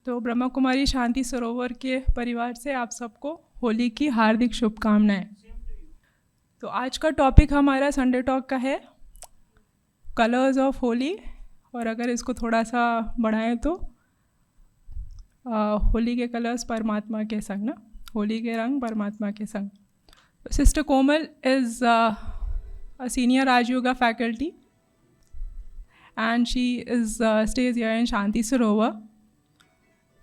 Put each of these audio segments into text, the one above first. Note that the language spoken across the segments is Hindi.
तो ब्रह्मा कुमारी शांति सरोवर के परिवार से आप सबको होली की हार्दिक शुभकामनाएं। तो आज का टॉपिक हमारा संडे टॉक का है कलर्स ऑफ होली, और अगर इसको थोड़ा सा बढ़ाएं तो होली के कलर्स परमात्मा के संग ना, होली के रंग परमात्मा के संग। Sister Komal is a senior Raj Yoga faculty and she is stays here in शांति सरोवर।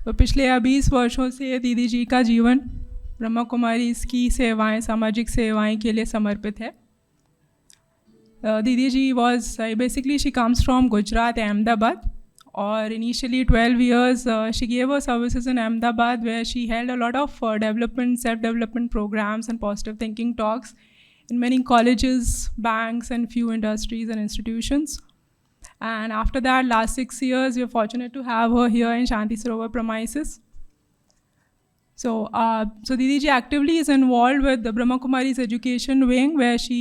तो पिछले 20 वर्षों से दीदी जी का जीवन ब्रह्मा कुमारी इसकी सेवाएं, सामाजिक सेवाएं के लिए समर्पित है। दीदी जी was basically she comes from Gujarat, Ahmedabad, और initially 12 years she gave her services in Ahmedabad where she held a lot of development, self-development programs and positive thinking talks in many colleges, banks and few industries and institutions. And after that, last 6 years, we are fortunate to have her here in Shanti Sarovar premises. So Didi ji actively is involved with the Brahma Kumari's education wing, where she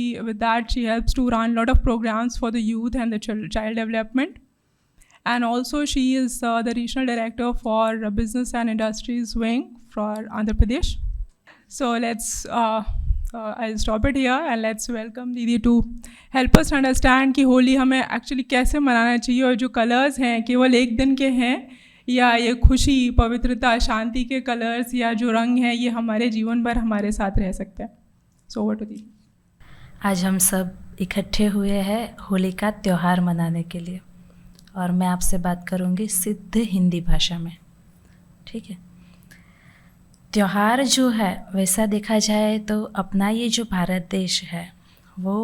helps to run a lot of programs for the youth and the child development. And also she is the regional director for business and industries wing for Andhra Pradesh. So let's I'll stop it here and let's welcome दीदी to help us understand कि होली हमें एक्चुअली कैसे मनाना चाहिए, और जो कलर्स हैं केवल एक दिन के हैं या ये खुशी, पवित्रता, शांति के कलर्स या जो रंग हैं ये हमारे जीवन भर हमारे साथ रह सकते हैं। सो ओवर टू दीदी। आज हम सब इकट्ठे हुए हैं होली का त्यौहार मनाने के लिए, और मैं आपसे बात करूँगी सिद्ध हिंदी भाषा में, ठीक है। त्यौहार जो है वैसा देखा जाए तो अपना ये जो भारत देश है वो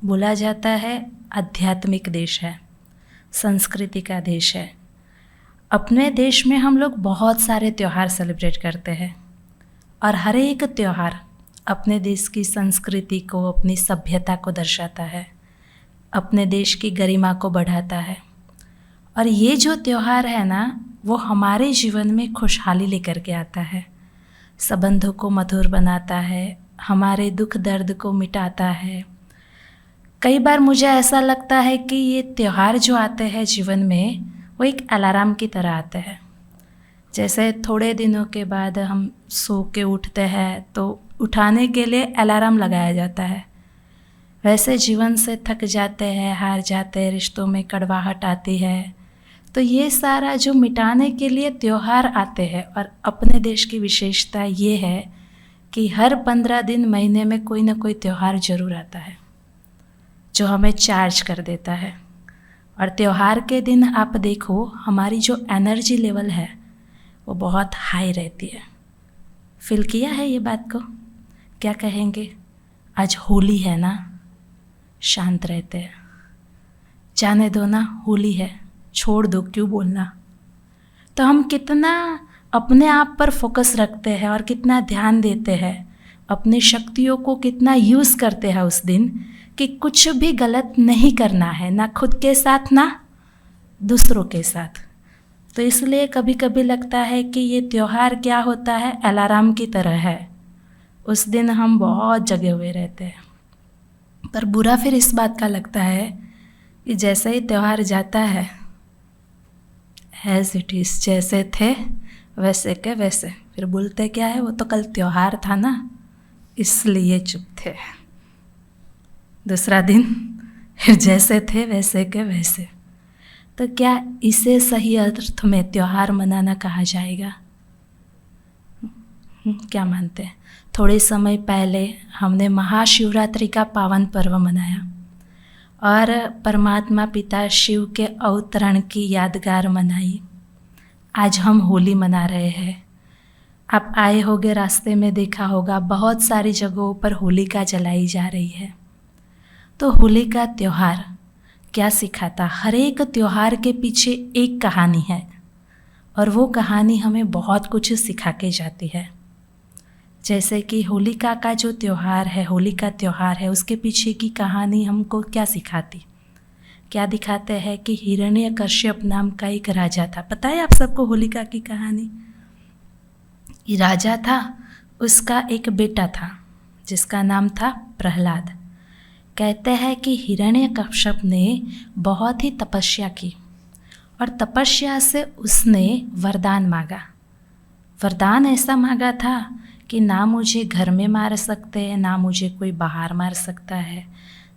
बोला जाता है आध्यात्मिक देश है, संस्कृति का देश है। अपने देश में हम लोग बहुत सारे त्यौहार सेलिब्रेट करते हैं, और हर एक त्यौहार अपने देश की संस्कृति को, अपनी सभ्यता को दर्शाता है, अपने देश की गरिमा को बढ़ाता है। और ये जो त्यौहार है ना, वो हमारे जीवन में खुशहाली लेकर के आता है, संबंधों को मधुर बनाता है, हमारे दुख दर्द को मिटाता है। कई बार मुझे ऐसा लगता है कि ये त्यौहार जो आते हैं जीवन में वो एक अलार्म की तरह आते हैं। जैसे थोड़े दिनों के बाद हम सो के उठते हैं तो उठाने के लिए अलार्म लगाया जाता है, वैसे जीवन से थक जाते हैं, हार जाते हैं, रिश्तों में कड़वाहट आती है, तो ये सारा जो मिटाने के लिए त्यौहार आते हैं। और अपने देश की विशेषता ये है कि हर 15 दिन, महीने में कोई ना कोई त्यौहार ज़रूर आता है जो हमें चार्ज कर देता है। और त्यौहार के दिन आप देखो हमारी जो एनर्जी लेवल है वो बहुत हाई रहती है। फील किया है ये बात को? क्या कहेंगे? आज होली है ना, शांत रहते हैं, जाने दो ना, होली है, छोड़ दो, क्यों बोलना। तो हम कितना अपने आप पर फोकस रखते हैं और कितना ध्यान देते हैं, अपनी शक्तियों को कितना यूज़ करते हैं उस दिन कि कुछ भी गलत नहीं करना है, ना खुद के साथ ना दूसरों के साथ। तो इसलिए कभी कभी लगता है कि ये त्यौहार क्या होता है, अलार्म की तरह है। उस दिन हम बहुत जगे हुए रहते हैं, पर बुरा फिर इस बात का लगता है कि जैसे ही त्यौहार जाता है, एज इट इज़, जैसे थे वैसे के वैसे। फिर बोलते क्या है, वो तो कल त्यौहार था ना इसलिए चुप थे। दूसरा दिन फिर जैसे थे वैसे के वैसे। तो क्या इसे सही अर्थ में त्यौहार मनाना कहा जाएगा? क्या मानते हैं? थोड़े समय पहले हमने महाशिवरात्रि का पावन पर्व मनाया और परमात्मा पिता शिव के अवतरण की यादगार मनाई। आज हम होली मना रहे हैं। आप आए होगे, रास्ते में देखा होगा बहुत सारी जगहों पर होलिका जलाई जा रही है। तो होली का त्यौहार क्या सिखाता? हर एक त्यौहार के पीछे एक कहानी है, और वो कहानी हमें बहुत कुछ सिखा के जाती है। जैसे कि होलिका का जो त्यौहार है, होली का त्यौहार है, उसके पीछे की कहानी हमको क्या सिखाती? क्या दिखाते हैं कि हिरण्यकश्यप नाम का एक राजा था। पता है आप सबको होलिका की कहानी? ये राजा था, उसका एक बेटा था जिसका नाम था प्रहलाद। कहते हैं कि हिरण्यकश्यप ने बहुत ही तपस्या की, और तपस्या से उसने वरदान मांगा वरदान ऐसा मांगा था कि ना मुझे घर में मार सकते हैं, ना मुझे कोई बाहर मार सकता है,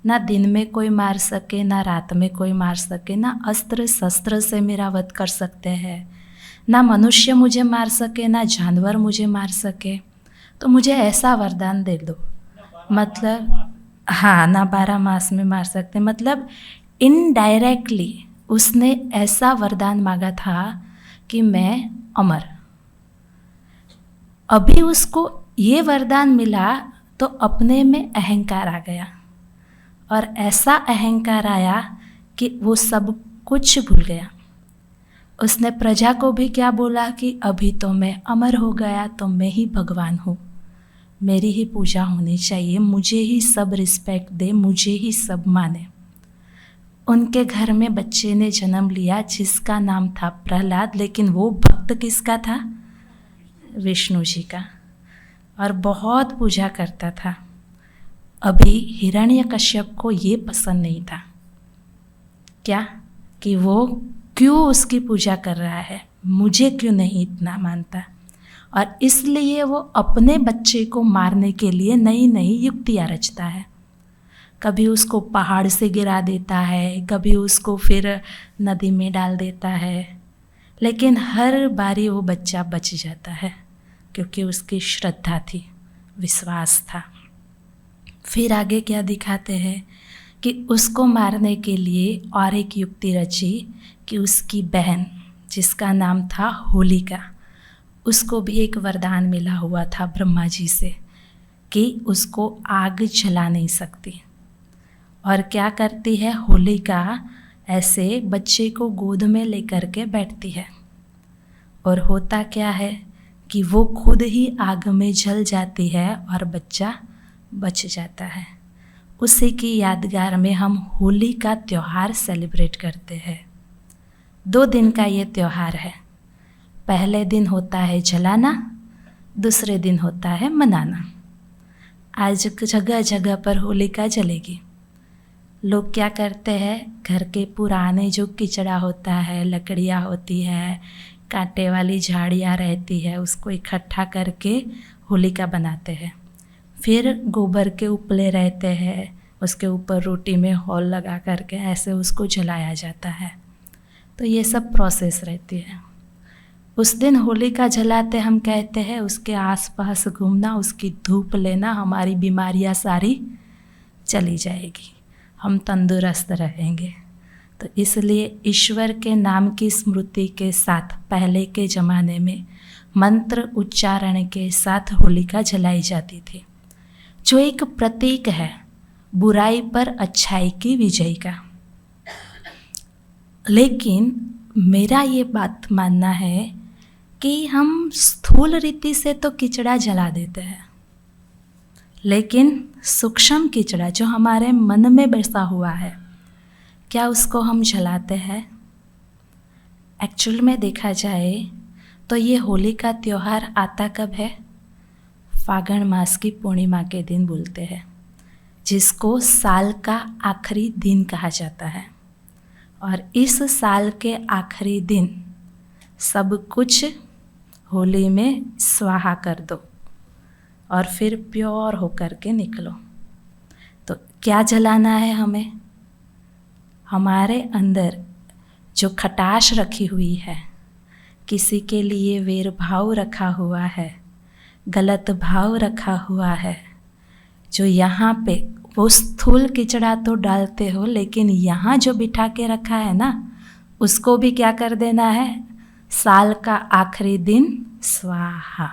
ना दिन में कोई मार सके, ना रात में कोई मार सके, ना अस्त्र शस्त्र से मेरा वध कर सकते हैं, ना मनुष्य मुझे मार सके, ना जानवर मुझे मार सके। तो मुझे ऐसा वरदान दे दो। मतलब हाँ, ना 12 मास में मार सकते। मतलब इनडायरेक्टली उसने ऐसा वरदान मांगा था कि मैं अमर। अभी उसको ये वरदान मिला तो अपने में अहंकार आ गया, और ऐसा अहंकार आया कि वो सब कुछ भूल गया। उसने प्रजा को भी क्या बोला कि अभी तो मैं अमर हो गया, तो मैं ही भगवान हूँ, मेरी ही पूजा होनी चाहिए, मुझे ही सब रिस्पेक्ट दे, मुझे ही सब माने। उनके घर में बच्चे ने जन्म लिया जिसका नाम था प्रहलाद, लेकिन वो भक्त किसका था? विष्णु जी का, और बहुत पूजा करता था। अभी हिरण्यकश्यप को ये पसंद नहीं था, क्या कि वो क्यों उसकी पूजा कर रहा है, मुझे क्यों नहीं इतना मानता, और इसलिए वो अपने बच्चे को मारने के लिए नई नई युक्तियाँ रचता है। कभी उसको पहाड़ से गिरा देता है, कभी उसको फिर नदी में डाल देता है, लेकिन हर बारी वो बच्चा बच जाता है क्योंकि उसकी श्रद्धा थी, विश्वास था। फिर आगे क्या दिखाते हैं कि उसको मारने के लिए और एक युक्ति रची कि उसकी बहन जिसका नाम था होलिका, उसको भी एक वरदान मिला हुआ था ब्रह्मा जी से कि उसको आग जला नहीं सकती। और क्या करती है होलिका, ऐसे बच्चे को गोद में लेकर के बैठती है, और होता क्या है कि वो खुद ही आग में जल जाती है और बच्चा बच जाता है। उसी की यादगार में हम होली का त्यौहार सेलिब्रेट करते हैं। 2 दिन का ये त्यौहार है। पहले दिन होता है जलाना, दूसरे दिन होता है मनाना। आज जगह जगह पर होलिका जलेगी। लोग क्या करते हैं, घर के पुराने जो किचड़ा होता है, लकड़ियाँ होती है, कांटे वाली झाड़ियाँ रहती है, उसको इकट्ठा करके होलिका बनाते हैं। फिर गोबर के उपले रहते हैं, उसके ऊपर रोटी में हॉल लगा करके ऐसे उसको जलाया जाता है। तो ये सब प्रोसेस रहती है। उस दिन होलिका जलाते हम कहते हैं उसके आसपास घूमना, उसकी धूप लेना, हमारी बीमारियां सारी चली जाएगी, हम तंदुरुस्त रहेंगे। तो इसलिए ईश्वर के नाम की स्मृति के साथ पहले के ज़माने में मंत्र उच्चारण के साथ होलिका जलाई जाती थी, जो एक प्रतीक है बुराई पर अच्छाई की विजय का। लेकिन मेरा ये बात मानना है कि हम स्थूल रीति से तो किचड़ा जला देते हैं, लेकिन सूक्ष्म किचड़ा जो हमारे मन में बसा हुआ है, क्या उसको हम जलाते हैं? एक्चुअल में देखा जाए तो ये होली का त्यौहार आता कब है? फागण मास की पूर्णिमा के दिन बोलते हैं, जिसको साल का आखिरी दिन कहा जाता है। और इस साल के आखिरी दिन सब कुछ होली में स्वाहा कर दो और फिर प्योर होकर के निकलो। तो क्या जलाना है हमें? हमारे अंदर जो खटाश रखी हुई है, किसी के लिए वेर भाव रखा हुआ है, गलत भाव रखा हुआ है, जो यहाँ पे वो स्थूल किचड़ा तो डालते हो, लेकिन यहाँ जो बिठा के रखा है ना, उसको भी क्या कर देना है? साल का आखिरी दिन स्वाहा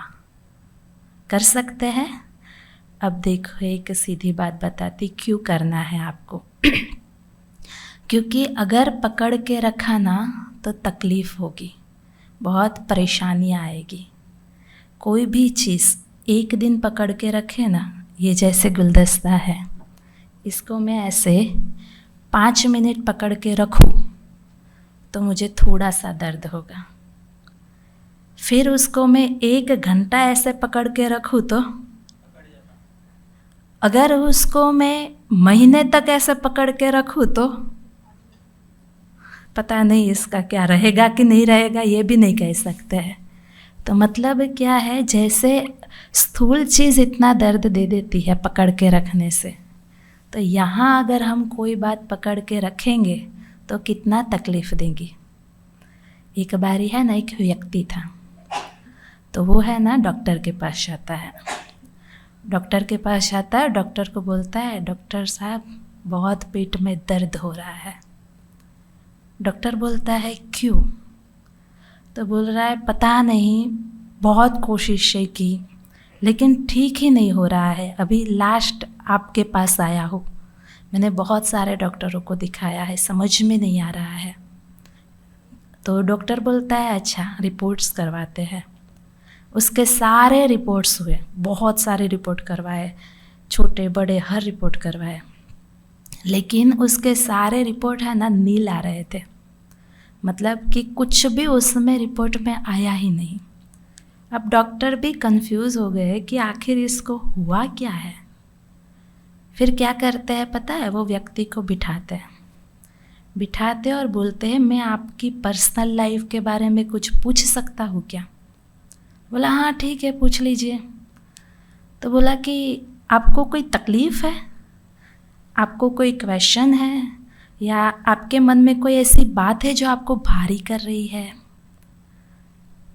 कर सकते हैं। अब देखो एक सीधी बात बताती क्यों करना है आपको। क्योंकि अगर पकड़ के रखा ना तो तकलीफ़ होगी, बहुत परेशानियाँ आएगी। कोई भी चीज़ एक दिन पकड़ के रखे ना, ये जैसे गुलदस्ता है, इसको मैं ऐसे 5 मिनट पकड़ के रखूँ तो मुझे थोड़ा सा दर्द होगा। फिर उसको मैं 1 घंटा ऐसे पकड़ के रखूँ तो, अगर उसको मैं महीने तक ऐसे पकड़ के रखूँ तो पता नहीं इसका क्या रहेगा कि नहीं रहेगा, ये भी नहीं कह सकते हैं। तो मतलब क्या है, जैसे स्थूल चीज़ इतना दर्द दे देती है पकड़ के रखने से, तो यहाँ अगर हम कोई बात पकड़ के रखेंगे तो कितना तकलीफ़ देंगी। एक बारी है ना, एक व्यक्ति था, तो वो है ना डॉक्टर के पास जाता है। डॉक्टर के पास जाता है, डॉक्टर को बोलता है, डॉक्टर साहब बहुत पेट में दर्द हो रहा है। डॉक्टर बोलता है क्यों? तो बोल रहा है पता नहीं, बहुत कोशिशें की लेकिन ठीक ही नहीं हो रहा है, अभी लास्ट आपके पास आया हूँ, मैंने बहुत सारे डॉक्टरों को दिखाया है, समझ में नहीं आ रहा है। तो डॉक्टर बोलता है अच्छा रिपोर्ट्स करवाते हैं। उसके सारे रिपोर्ट्स हुए, बहुत सारे रिपोर्ट करवाए, छोटे बड़े हर रिपोर्ट करवाए, लेकिन उसके सारे रिपोर्ट है ना नील आ रहे थे, मतलब कि कुछ भी उसमें रिपोर्ट में आया ही नहीं। अब डॉक्टर भी कंफ्यूज हो गए कि आखिर इसको हुआ क्या है। फिर क्या करते हैं पता है, वो व्यक्ति को बिठाते और बोलते हैं मैं आपकी पर्सनल लाइफ के बारे में कुछ पूछ सकता हूँ क्या? बोला हाँ ठीक है पूछ लीजिए। तो बोला कि आपको कोई तकलीफ़ है, आपको कोई क्वेश्चन है, या आपके मन में कोई ऐसी बात है जो आपको भारी कर रही है?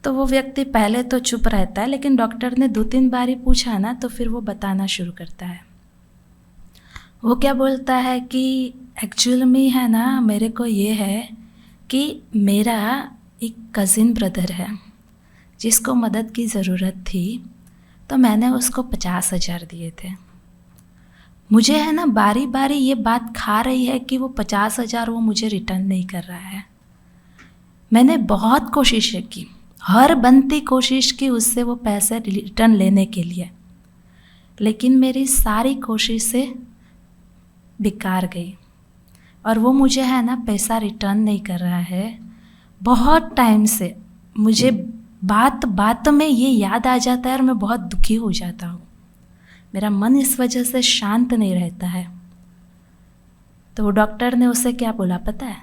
तो वो व्यक्ति पहले तो चुप रहता है, लेकिन डॉक्टर ने 2-3 बार ही पूछा ना, तो फिर वो बताना शुरू करता है। वो क्या बोलता है कि एक्चुअल में है ना, मेरे को ये है कि मेरा एक कज़िन ब्रदर है जिसको मदद की ज़रूरत थी, तो मैंने उसको 50,000 दिए थे। मुझे है ना बारी बारी ये बात खा रही है कि वो 50,000 वो मुझे रिटर्न नहीं कर रहा है। मैंने बहुत कोशिशें की, हर बनती कोशिश की उससे वो पैसे रिटर्न लेने के लिए, लेकिन मेरी सारी कोशिशें बेकार गई और वो मुझे है ना पैसा रिटर्न नहीं कर रहा है। बहुत टाइम से मुझे बात बात में ये याद आ जाता है और मैं बहुत दुखी हो जाता हूँ, मेरा मन इस वजह से शांत नहीं रहता है। तो वो डॉक्टर ने उसे क्या बोला पता है?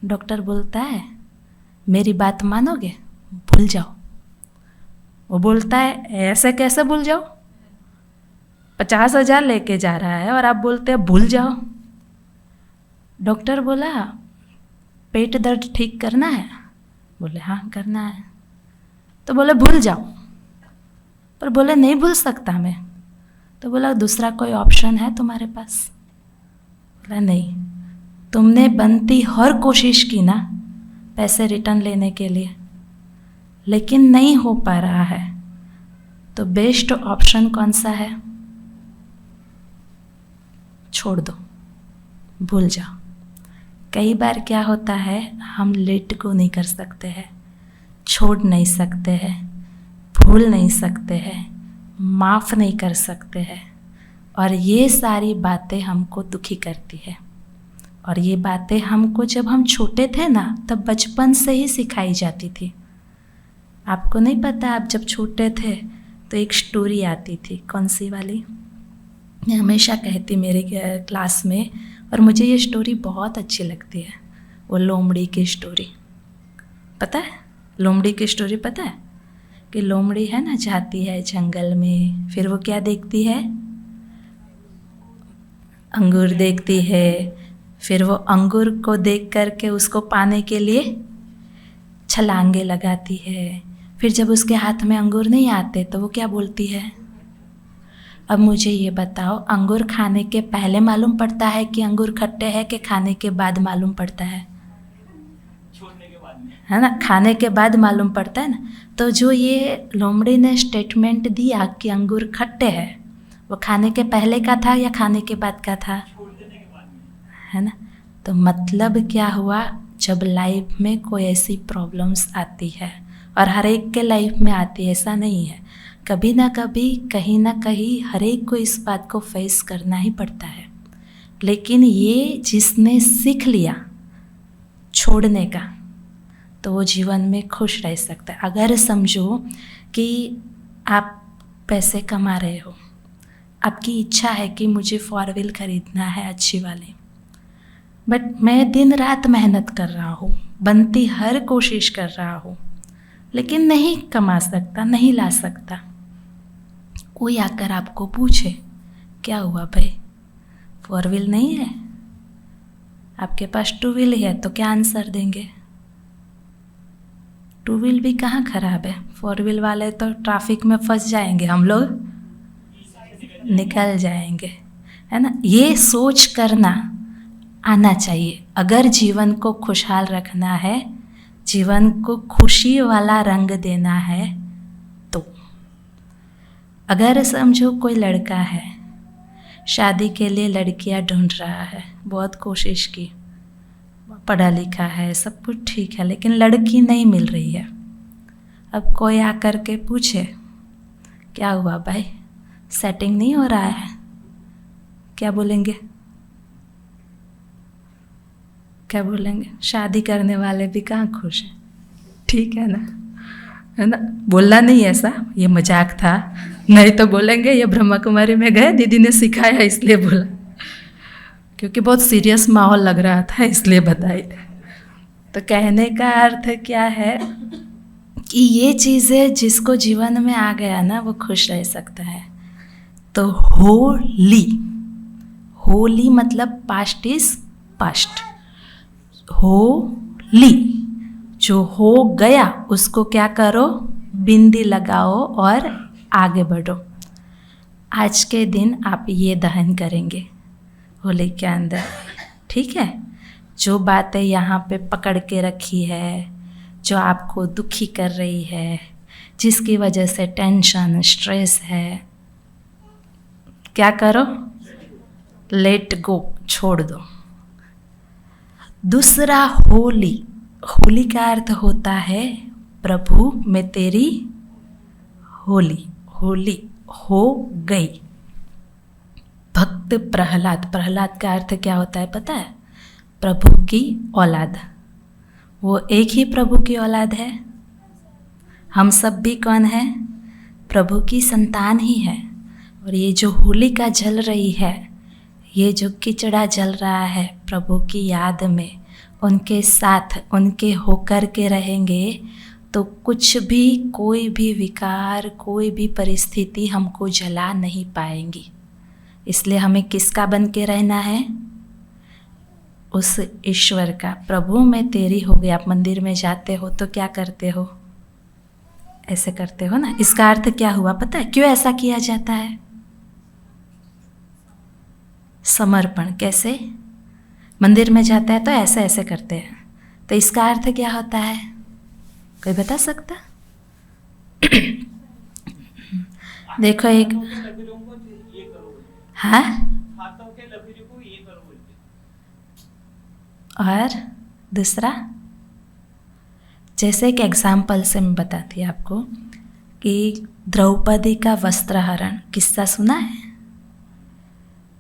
डॉक्टर बोलता है मेरी बात मानोगे, भूल जाओ। वो बोलता है ऐसे कैसे भूल जाओ, 50,000 लेके जा रहा है और आप बोलते हैं भूल जाओ। डॉक्टर बोला पेट दर्द ठीक करना है? बोले हाँ करना है। तो बोले भूल जाओ, पर बोले नहीं भूल सकता मैं। तो बोला दूसरा कोई ऑप्शन है तुम्हारे पास? बोला नहीं, तुमने बनती हर कोशिश की ना पैसे रिटर्न लेने के लिए, लेकिन नहीं हो पा रहा है, तो बेस्ट ऑप्शन कौन सा है? छोड़ दो, भूल जाओ। कई बार क्या होता है, हम लेट को नहीं कर सकते हैं, छोड़ नहीं सकते हैं, भूल नहीं सकते हैं, माफ़ नहीं कर सकते हैं, और ये सारी बातें हमको दुखी करती है। और ये बातें हमको जब हम छोटे थे ना, तब बचपन से ही सिखाई जाती थी। आपको नहीं पता, आप जब छोटे थे तो एक स्टोरी आती थी, कौन सी वाली, मैं हमेशा कहती मेरे क्लास में, और मुझे ये स्टोरी बहुत अच्छी लगती है, वो लोमड़ी की स्टोरी। पता है लोमड़ी की स्टोरी? पता है कि लोमड़ी है ना जाती है जंगल में, फिर वो क्या देखती है? अंगूर देखती है। फिर वो अंगूर को देख करके उसको पाने के लिए छलांगे लगाती है। फिर जब उसके हाथ में अंगूर नहीं आते तो वो क्या बोलती है? अब मुझे ये बताओ, अंगूर खाने के पहले मालूम पड़ता है कि अंगूर खट्टे हैं, कि खाने के बाद मालूम पड़ता है? छोड़ने के बाद में, है ना, खाने के बाद मालूम पड़ता है ना। तो जो ये लोमड़ी ने स्टेटमेंट दिया कि अंगूर खट्टे हैं, वो खाने के पहले का था या खाने के बाद का था? छोड़ देने के बाद में। है ना। तो मतलब क्या हुआ, जब लाइफ में कोई ऐसी प्रॉब्लम्स आती है, और हर एक के लाइफ में आती है, ऐसा नहीं है, कभी ना कभी कहीं ना कहीं हर एक को इस बात को फेस करना ही पड़ता है। लेकिन ये जिसने सीख लिया छोड़ने का, तो वो जीवन में खुश रह सकता है। अगर समझो कि आप पैसे कमा रहे हो, आपकी इच्छा है कि मुझे 4 व्हील खरीदना है अच्छी वाली, बट मैं दिन रात मेहनत कर रहा हूँ, बनती हर कोशिश कर रहा हूँ, लेकिन नहीं कमा सकता, नहीं ला सकता। कोई आकर आपको पूछे क्या हुआ भाई, 4 व्हील नहीं है, आपके पास 2 व्हील है, तो क्या आंसर देंगे? 2 व्हील भी कहाँ खराब है, 4 व्हील वाले तो ट्रैफिक में फंस जाएंगे, हम लोग निकल जाएंगे, है ना। ये सोच करना आना चाहिए। अगर जीवन को खुशहाल रखना है, जीवन को खुशी वाला रंग देना है, तो अगर समझो कोई लड़का है, शादी के लिए लड़कियां ढूंढ रहा है, बहुत कोशिश की, पढ़ा लिखा है, सब कुछ ठीक है, लेकिन लड़की नहीं मिल रही है। अब कोई आकर के पूछे क्या हुआ भाई, सेटिंग नहीं हो रहा है, क्या बोलेंगे? क्या बोलेंगे? शादी करने वाले भी कहाँ खुश हैं, ठीक है ना, है ना। बोलना नहीं ऐसा, ये मजाक था, नहीं तो बोलेंगे ये ब्रह्मा कुमारी में गए, दीदी ने सिखाया इसलिए बोला, क्योंकि बहुत सीरियस माहौल लग रहा था इसलिए बताई। तो कहने का अर्थ क्या है कि ये चीज़ें जिसको जीवन में आ गया ना, वो खुश रह सकता है। तो होली, होली मतलब पास्ट इज पास्ट, होली जो हो गया उसको क्या करो, बिंदी लगाओ और आगे बढ़ो। आज के दिन आप ये दहन करेंगे होली के अंदर, ठीक है। जो बातें यहाँ पे पकड़ के रखी है, जो आपको दुखी कर रही है, जिसकी वजह से टेंशन स्ट्रेस है, क्या करो, लेट गो, छोड़ दो। दूसरा होली, होली का अर्थ होता है प्रभु मैं तेरी होली, होली हो गई। भक्त प्रहलाद, प्रहलाद का अर्थ क्या होता है पता है? प्रभु की औलाद। वो एक ही प्रभु की औलाद है, हम सब भी कौन है? प्रभु की संतान ही है। और ये जो होलिका जल रही है, ये जो खिचड़ा जल रहा है, प्रभु की याद में उनके साथ उनके होकर के रहेंगे तो कुछ भी, कोई भी विकार, कोई भी परिस्थिति हमको जला नहीं पाएंगी। इसलिए हमें किसका बन के रहना है? उस ईश्वर का। प्रभु मैं तेरी हो गई। आप मंदिर में जाते हो तो क्या करते हो? ऐसे करते हो ना। इसका अर्थ क्या हुआ पता है? क्यों ऐसा किया जाता है? समर्पण। कैसे? मंदिर में जाता है तो ऐसे ऐसे करते हैं, तो इसका अर्थ क्या होता है? कोई बता सकता? देखो एक, हाँ, और दूसरा, जैसे एक एग्जाम्पल से मैं बताती हूँ आपको कि द्रौपदी का वस्त्रहरण किस्सा सुना है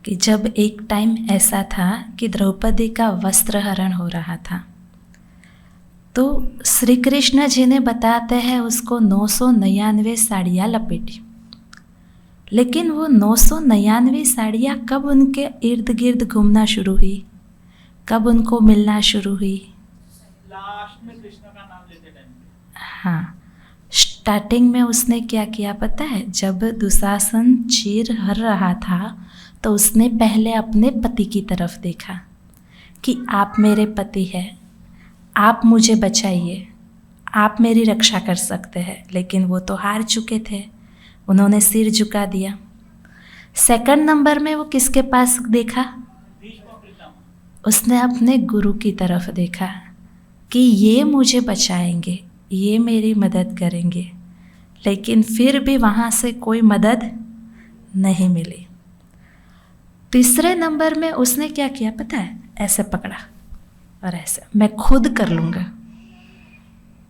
कि जब एक टाइम ऐसा था कि द्रौपदी का वस्त्रहरण हो रहा था, तो श्री कृष्ण जी ने बताते हैं उसको 999 साड़ियाँ लपेटी। लेकिन वो 999 साड़ियाँ कब उनके इर्द गिर्द घूमना शुरू हुई? कब उनको मिलना शुरू हुई? लास्ट में कृष्ण का नाम लेते टाइम पे। हाँ, स्टार्टिंग में उसने क्या किया पता है? जब दुशासन चीर हर रहा था तो उसने पहले अपने पति की तरफ देखा कि आप मेरे पति हैं, आप मुझे बचाइए, आप मेरी रक्षा कर सकते हैं। लेकिन वो तो हार चुके थे, उन्होंने सिर झुका दिया। सेकंड नंबर में वो किसके पास देखा? उसने अपने गुरु की तरफ देखा कि ये मुझे बचाएंगे, ये मेरी मदद करेंगे। लेकिन फिर भी वहाँ से कोई मदद नहीं मिली। तीसरे नंबर में उसने क्या किया पता है? ऐसे पकड़ा और ऐसे, मैं खुद कर लूँगा।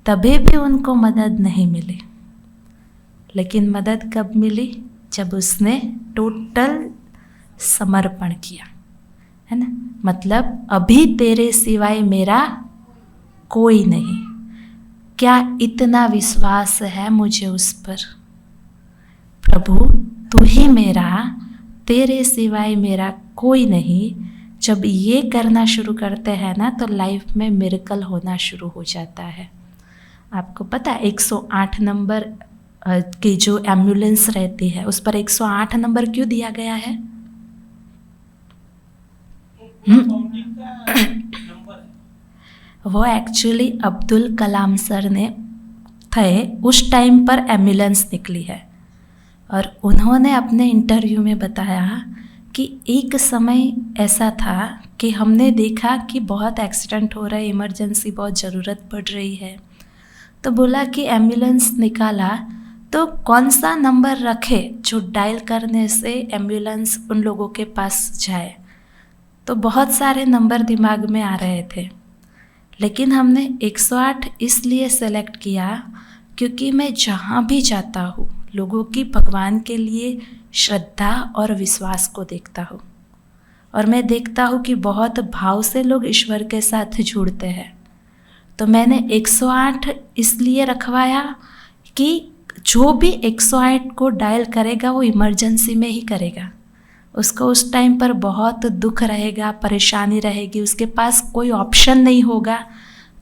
तभी भी उनको मदद नहीं मिली। लेकिन मदद कब मिली? जब उसने टोटल समर्पण किया, है ना। मतलब अभी तेरे सिवाय मेरा कोई नहीं। क्या इतना विश्वास है मुझे उस पर? प्रभु तू ही मेरा, तेरे सिवाय मेरा कोई नहीं। जब ये करना शुरू करते हैं ना तो लाइफ में मिरेकल होना शुरू हो जाता है। आपको पता है 108 नंबर की जो एम्बुलेंस रहती है उस पर 108 नंबर क्यों दिया गया है? काउंटिंग का नंबर है। वो एक्चुअली अब्दुल कलाम सर ने थे उस टाइम पर एम्बुलेंस निकली है, और उन्होंने अपने इंटरव्यू में बताया कि एक समय ऐसा था कि हमने देखा कि बहुत एक्सीडेंट हो रहा है, इमरजेंसी बहुत ज़रूरत पड़ रही है, तो बोला कि एम्बुलेंस निकाला तो कौन सा नंबर रखे जो डायल करने से एम्बुलेंस उन लोगों के पास जाए। तो बहुत सारे नंबर दिमाग में आ रहे थे, लेकिन हमने 108 इसलिए सेलेक्ट किया क्योंकि मैं जहाँ भी जाता हूँ लोगों की भगवान के लिए श्रद्धा और विश्वास को देखता हूँ, और मैं देखता हूँ कि बहुत भाव से लोग ईश्वर के साथ जुड़ते हैं। तो मैंने 108 इसलिए रखवाया कि जो भी 108 को डायल करेगा वो इमरजेंसी में ही करेगा। उसको उस टाइम पर बहुत दुख रहेगा, परेशानी रहेगी, उसके पास कोई ऑप्शन नहीं होगा,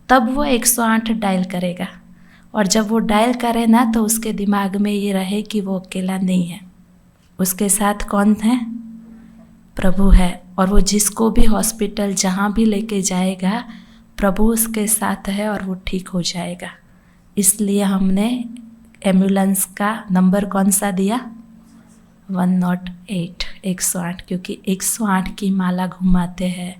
तब वो 108 डायल करेगा। और जब वो डायल करे ना तो उसके दिमाग में ये रहे कि वो अकेला नहीं है, उसके साथ कौन है? प्रभु है। और वो जिसको भी हॉस्पिटल जहाँ भी लेके जाएगा प्रभु उसके साथ है और वो ठीक हो जाएगा। इसलिए हमने एम्बुलेंस का नंबर कौन सा दिया? 108, 108, क्योंकि 108 की माला घुमाते हैं,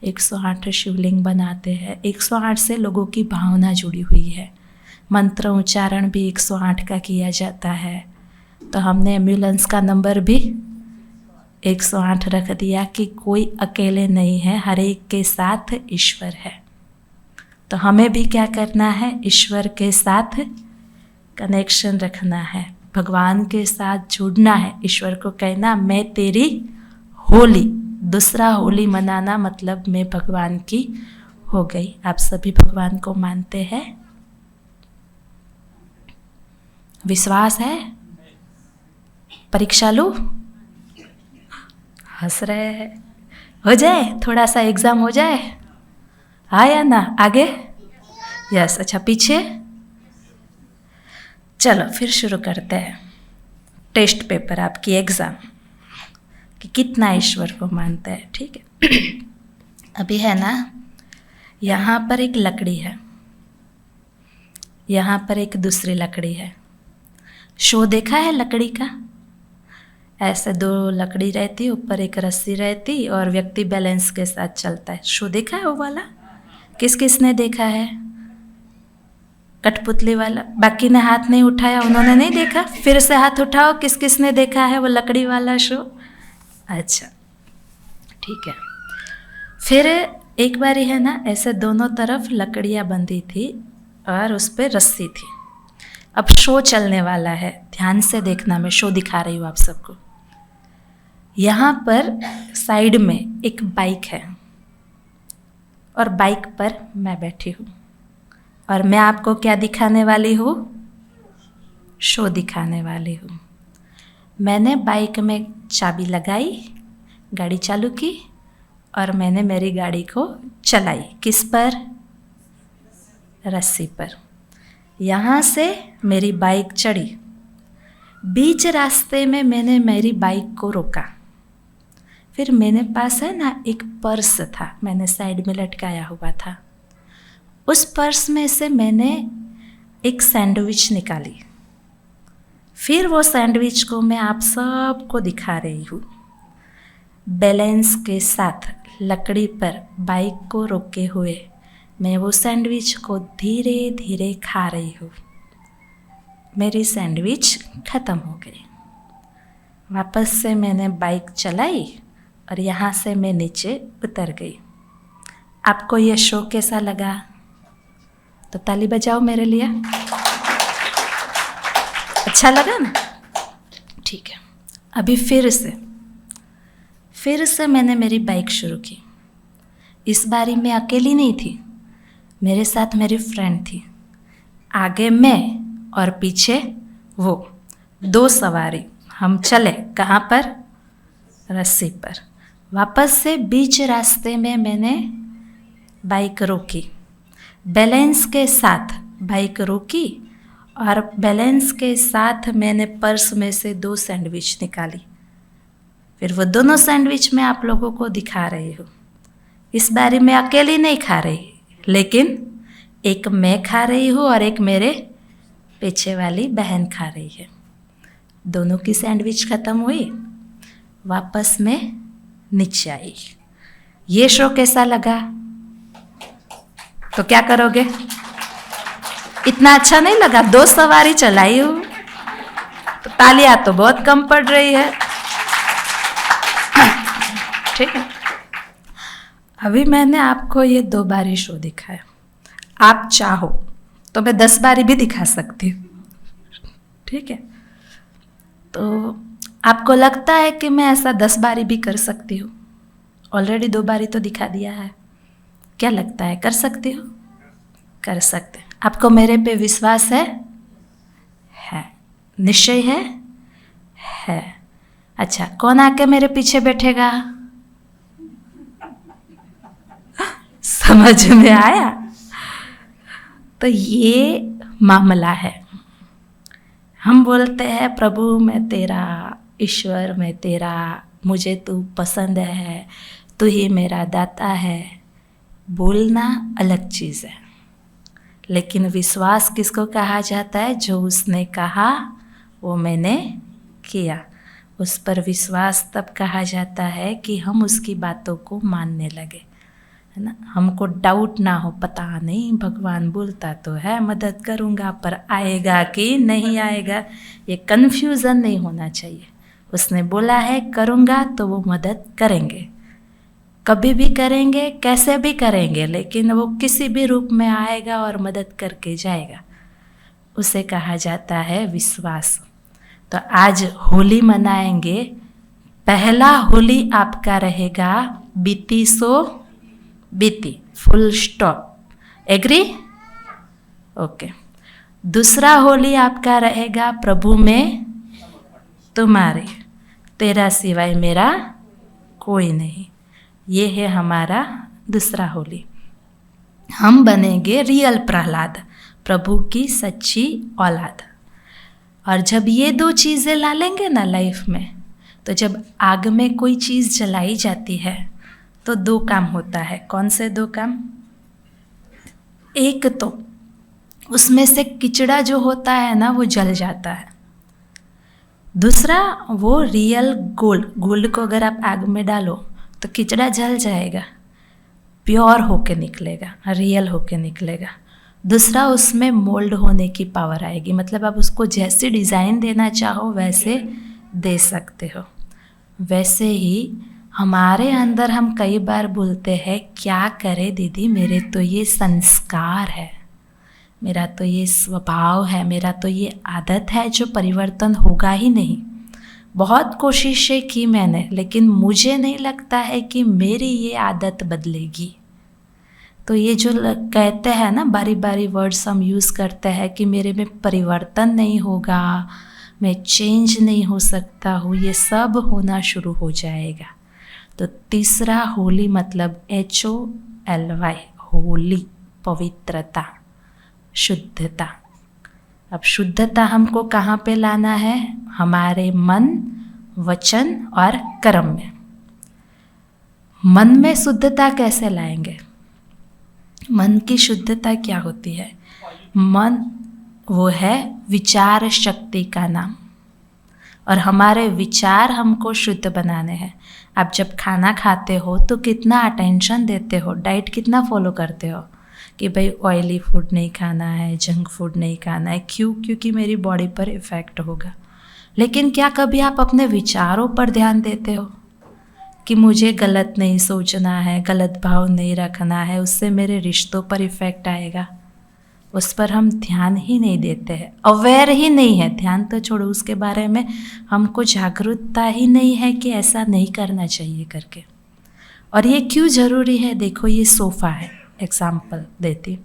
108 शिवलिंग बनाते हैं, 108 से लोगों की भावना जुड़ी हुई है। मंत्र उच्चारण भी 108 का किया जाता है। तो हमने एम्बुलेंस का नंबर भी 108 रख दिया कि कोई अकेले नहीं है, हर एक के साथ ईश्वर है। तो हमें भी क्या करना है? ईश्वर के साथ कनेक्शन रखना है, भगवान के साथ जुड़ना है, ईश्वर को कहना मैं तेरी होली। दूसरा होली मनाना मतलब मैं भगवान की हो गई। आप सभी भगवान को मानते हैं? विश्वास है? परीक्षा लो? हंस रहे हैं। हो जाए, थोड़ा सा एग्जाम हो जाए, आया ना? आगे? यस। अच्छा, पीछे? चलो फिर शुरू करते हैं। टेस्ट पेपर आपकी एग्ज़ाम कि कितना ईश्वर को मानते हैं। ठीक है। अभी है ना, यहाँ पर एक लकड़ी है, यहाँ पर एक दूसरी लकड़ी है। शो देखा है लकड़ी का? ऐसे दो लकड़ी रहती, ऊपर एक रस्सी रहती और व्यक्ति बैलेंस के साथ चलता है। शो देखा है वो वाला? किस किस ने देखा है? कठपुतली वाला। बाकी ने हाथ नहीं उठाया, उन्होंने नहीं देखा। फिर से हाथ उठाओ, किस किस ने देखा है वो लकड़ी वाला शो? अच्छा, ठीक है। फिर एक बारी है ना, ऐसे दोनों तरफ लकड़ियाँ बंधी थी और उस पर रस्सी थी। अब शो चलने वाला है, ध्यान से देखना, मैं शो दिखा रही हूँ आप सबको। यहाँ पर साइड में एक बाइक है और बाइक पर मैं बैठी हूँ, और मैं आपको क्या दिखाने वाली हूँ? शो दिखाने वाली हूँ। मैंने बाइक में चाबी लगाई, गाड़ी चालू की और मैंने मेरी गाड़ी को चलाई। किस पर? रस्सी पर। यहाँ से मेरी बाइक चढ़ी, बीच रास्ते में मैंने मेरी बाइक को रोका। फिर मेरे पास है ना एक पर्स था, मैंने साइड में लटकाया हुआ था। उस पर्स में से मैंने एक सैंडविच निकाली। फिर वो सैंडविच को मैं आप सबको दिखा रही हूँ। बैलेंस के साथ लकड़ी पर बाइक को रोके हुए मैं वो सैंडविच को धीरे धीरे खा रही हूँ। मेरी सैंडविच ख़त्म हो गई। वापस से मैंने बाइक चलाई और यहाँ से मैं नीचे उतर गई। आपको ये शो कैसा लगा? तो ताली बजाओ मेरे लिए। अच्छा लगा ना? ठीक है। अभी फिर से मैंने मेरी बाइक शुरू की। इस बारी मैं अकेली नहीं थी, मेरे साथ मेरी फ्रेंड थी। आगे मैं और पीछे वो, दो सवारी। हम चले कहाँ पर? रस्सी पर। वापस से बीच रास्ते में मैंने बाइक रोकी। बैलेंस के साथ बाइक रोकी और बैलेंस के साथ मैंने पर्स में से 2 सैंडविच निकाली। फिर वो दोनों सैंडविच मैं आप लोगों को दिखा रही हूँ। इस बारी मैं अकेली नहीं खा रही, लेकिन एक मैं खा रही हूँ और एक मेरे पीछे वाली बहन खा रही है। दोनों की सैंडविच ख़त्म हुई, वापस मैं नीचे आई। ये शो कैसा लगा? तो क्या करोगे? इतना अच्छा नहीं लगा? 2 सवारी चलाई हूँ तो तालियां तो बहुत कम पड़ रही है। ठीक है, अभी मैंने आपको ये 2 बारी शो दिखाया। आप चाहो तो मैं 10 बारी भी दिखा सकती हूँ। ठीक है, तो आपको लगता है कि मैं ऐसा 10 बारी भी कर सकती हूँ? ऑलरेडी 2 बारी तो दिखा दिया है। क्या लगता है, कर सकती हो? कर सकते। आपको मेरे पे विश्वास है? है। निश्चय है? है। अच्छा, कौन आके मेरे पीछे बैठेगा? समझ में आया? तो ये मामला है। हम बोलते हैं प्रभु मैं तेरा, ईश्वर मैं तेरा, मुझे तू पसंद है, तू ही मेरा दाता है। बोलना अलग चीज़ है, लेकिन विश्वास किसको कहा जाता है? जो उसने कहा वो मैंने किया। उस पर विश्वास तब कहा जाता है कि हम उसकी बातों को मानने लगे, है ना। हमको डाउट ना हो, पता नहीं भगवान बोलता तो है मदद करूँगा, पर आएगा कि नहीं आएगा, ये कन्फ्यूज़न नहीं होना चाहिए। उसने बोला है करूँगा तो वो मदद करेंगे, कभी भी करेंगे, कैसे भी करेंगे, लेकिन वो किसी भी रूप में आएगा और मदद करके जाएगा। उसे कहा जाता है विश्वास। तो आज होली मनाएंगे। पहला होली आपका रहेगा बीती सो बीती, फुल स्टॉप। एग्री? ओके। दूसरा होली आपका रहेगा प्रभु में तुम्हारे, तेरा सिवाय मेरा कोई नहीं। ये है हमारा दूसरा होली। हम बनेंगे रियल प्रहलाद, प्रभु की सच्ची औलाद। और जब ये 2 चीज़ें ला लेंगे ना लाइफ में, तो जब आग में कोई चीज़ जलाई जाती है तो 2 काम होता है। कौन से 2 काम? एक तो उसमें से किचड़ा जो होता है ना वो जल जाता है। दूसरा वो रियल गोल्ड को अगर आप आग में डालो तो किचड़ा जल जाएगा, प्योर होके निकलेगा, रियल होके निकलेगा। दूसरा उसमें मोल्ड होने की पावर आएगी, मतलब आप उसको जैसे डिज़ाइन देना चाहो वैसे दे सकते हो। वैसे ही हमारे अंदर हम कई बार बोलते हैं क्या करे दीदी, मेरे तो ये संस्कार है, मेरा तो ये स्वभाव है, मेरा तो ये आदत है जो परिवर्तन होगा ही नहीं। बहुत कोशिशें की मैंने, लेकिन मुझे नहीं लगता है कि मेरी ये आदत बदलेगी। तो ये जो कहते हैं ना, बारी बारी वर्ड्स हम यूज़ करते हैं कि मेरे में परिवर्तन नहीं होगा, मैं चेंज नहीं हो सकता हूँ, ये सब होना शुरू हो जाएगा। तो तीसरा होली मतलब HOLY, होली, पवित्रता, शुद्धता। अब शुद्धता हमको कहाँ पे लाना है? हमारे मन, वचन और कर्म में। मन में शुद्धता कैसे लाएंगे? मन की शुद्धता क्या होती है? मन वो है विचार शक्ति का नाम, और हमारे विचार हमको शुद्ध बनाने हैं। आप जब खाना खाते हो तो कितना अटेंशन देते हो, डाइट कितना फॉलो करते हो कि भाई ऑयली फूड नहीं खाना है, जंक फूड नहीं खाना है। क्यों? क्योंकि मेरी बॉडी पर इफ़ेक्ट होगा। लेकिन क्या कभी आप अपने विचारों पर ध्यान देते हो कि मुझे गलत नहीं सोचना है, गलत भाव नहीं रखना है, उससे मेरे रिश्तों पर इफ़ेक्ट आएगा? उस पर हम ध्यान ही नहीं देते हैं, अवेयर ही नहीं है। ध्यान तो छोड़ो, उसके बारे में हमको जागरूकता ही नहीं है कि ऐसा नहीं करना चाहिए करके। और ये क्यों ज़रूरी है? देखो ये सोफ़ा है, एग्जाम्पल देती।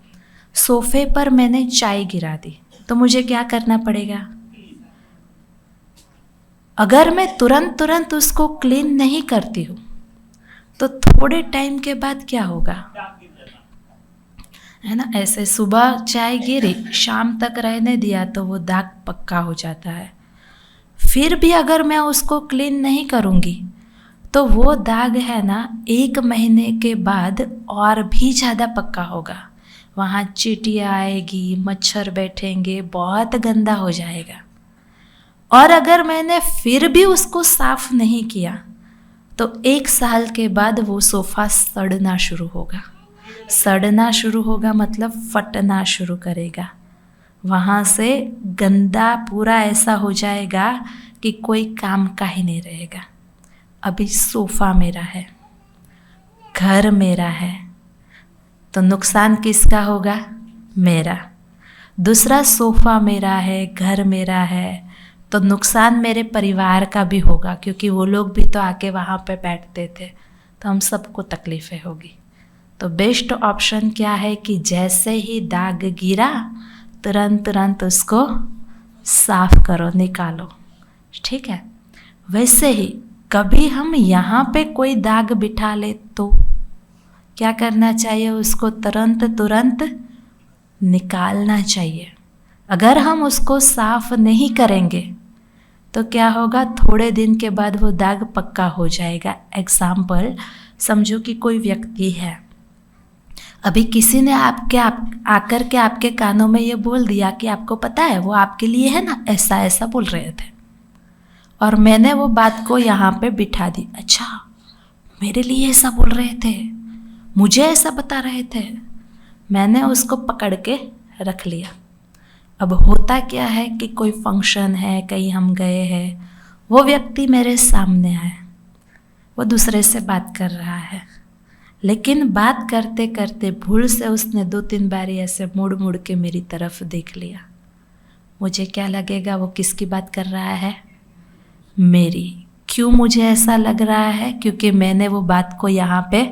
सोफ़े पर मैंने चाय गिरा दी तो मुझे क्या करना पड़ेगा? अगर मैं तुरंत उसको क्लीन नहीं करती हूँ तो थोड़े टाइम के बाद क्या होगा? है ना। ऐसे सुबह चाय गिरी, शाम तक रहने दिया तो वो दाग पक्का हो जाता है। फिर भी अगर मैं उसको क्लीन नहीं करूँगी तो वो दाग है ना 1 महीने के बाद और भी ज़्यादा पक्का होगा। वहाँ चींटियाँ आएगी, मच्छर बैठेंगे, बहुत गंदा हो जाएगा। और अगर मैंने फिर भी उसको साफ नहीं किया तो 1 साल के बाद वो सोफ़ा सड़ना शुरू होगा। सड़ना शुरू होगा मतलब फटना शुरू करेगा। वहाँ से गंदा पूरा ऐसा हो जाएगा कि कोई काम का ही नहीं रहेगा। अभी सोफ़ा मेरा है, घर मेरा है, तो नुकसान किसका होगा? मेरा। दूसरा सोफ़ा मेरा है, घर मेरा है, तो नुकसान मेरे परिवार का भी होगा, क्योंकि वो लोग भी तो आके वहाँ पे बैठते थे, तो हम सबको तकलीफ़ें होगी। तो बेस्ट ऑप्शन क्या है कि जैसे ही दाग गिरा तुरंत उसको साफ करो, निकालो, ठीक है। वैसे ही कभी हम यहाँ पे कोई दाग बिठा ले तो क्या करना चाहिए? उसको तुरंत निकालना चाहिए। अगर हम उसको साफ नहीं करेंगे तो क्या होगा? थोड़े दिन के बाद वो दाग पक्का हो जाएगा। एग्जाम्पल समझो कि कोई व्यक्ति है, अभी किसी ने आकर के आपके कानों में ये बोल दिया कि आपको पता है वो आपके लिए है ना, ऐसा ऐसा बोल रहे थे, और मैंने वो बात को यहाँ पे बिठा दी। अच्छा, मेरे लिए ऐसा बोल रहे थे, मुझे ऐसा बता रहे थे, मैंने उसको पकड़ के रख लिया। अब होता क्या है कि कोई फंक्शन है, कहीं हम गए हैं, वो व्यक्ति मेरे सामने आए, वो दूसरे से बात कर रहा है, लेकिन बात करते करते भूल से उसने 2-3 बारी ऐसे मुड़ के मेरी तरफ देख लिया। मुझे क्या लगेगा? वो किसकी बात कर रहा है? मेरी। क्यों मुझे ऐसा लग रहा है? क्योंकि मैंने वो बात को यहाँ पे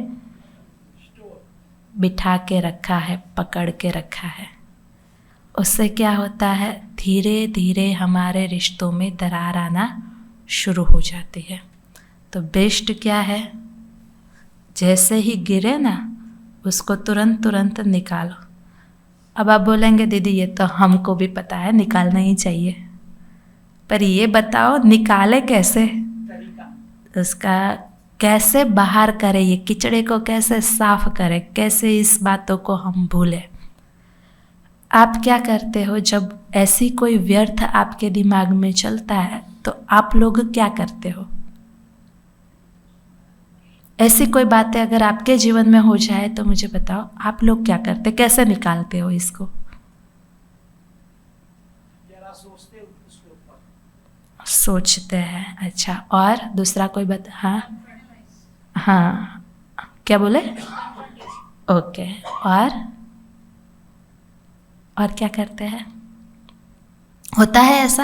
बिठा के रखा है, पकड़ के रखा है। उससे क्या होता है? धीरे धीरे हमारे रिश्तों में दरार आना शुरू हो जाती है। तो बेस्ट क्या है? जैसे ही गिरे ना, उसको तुरंत निकालो। अब आप बोलेंगे दीदी ये तो हमको भी पता है, निकालना ही चाहिए, पर ये बताओ निकाले कैसे? उसका कैसे बाहर करें, ये कीचड़े को कैसे साफ करें, कैसे इस बातों को हम भूलें? आप क्या करते हो जब ऐसी कोई व्यर्थ आपके दिमाग में चलता है तो आप लोग क्या करते हो? ऐसी कोई बातें अगर आपके जीवन में हो जाए तो मुझे बताओ, आप लोग क्या करते, कैसे निकालते हो इसको? सोचते हैं। अच्छा, और दूसरा कोई हाँ हाँ, क्या बोले? ओके, और क्या करते हैं? होता है ऐसा,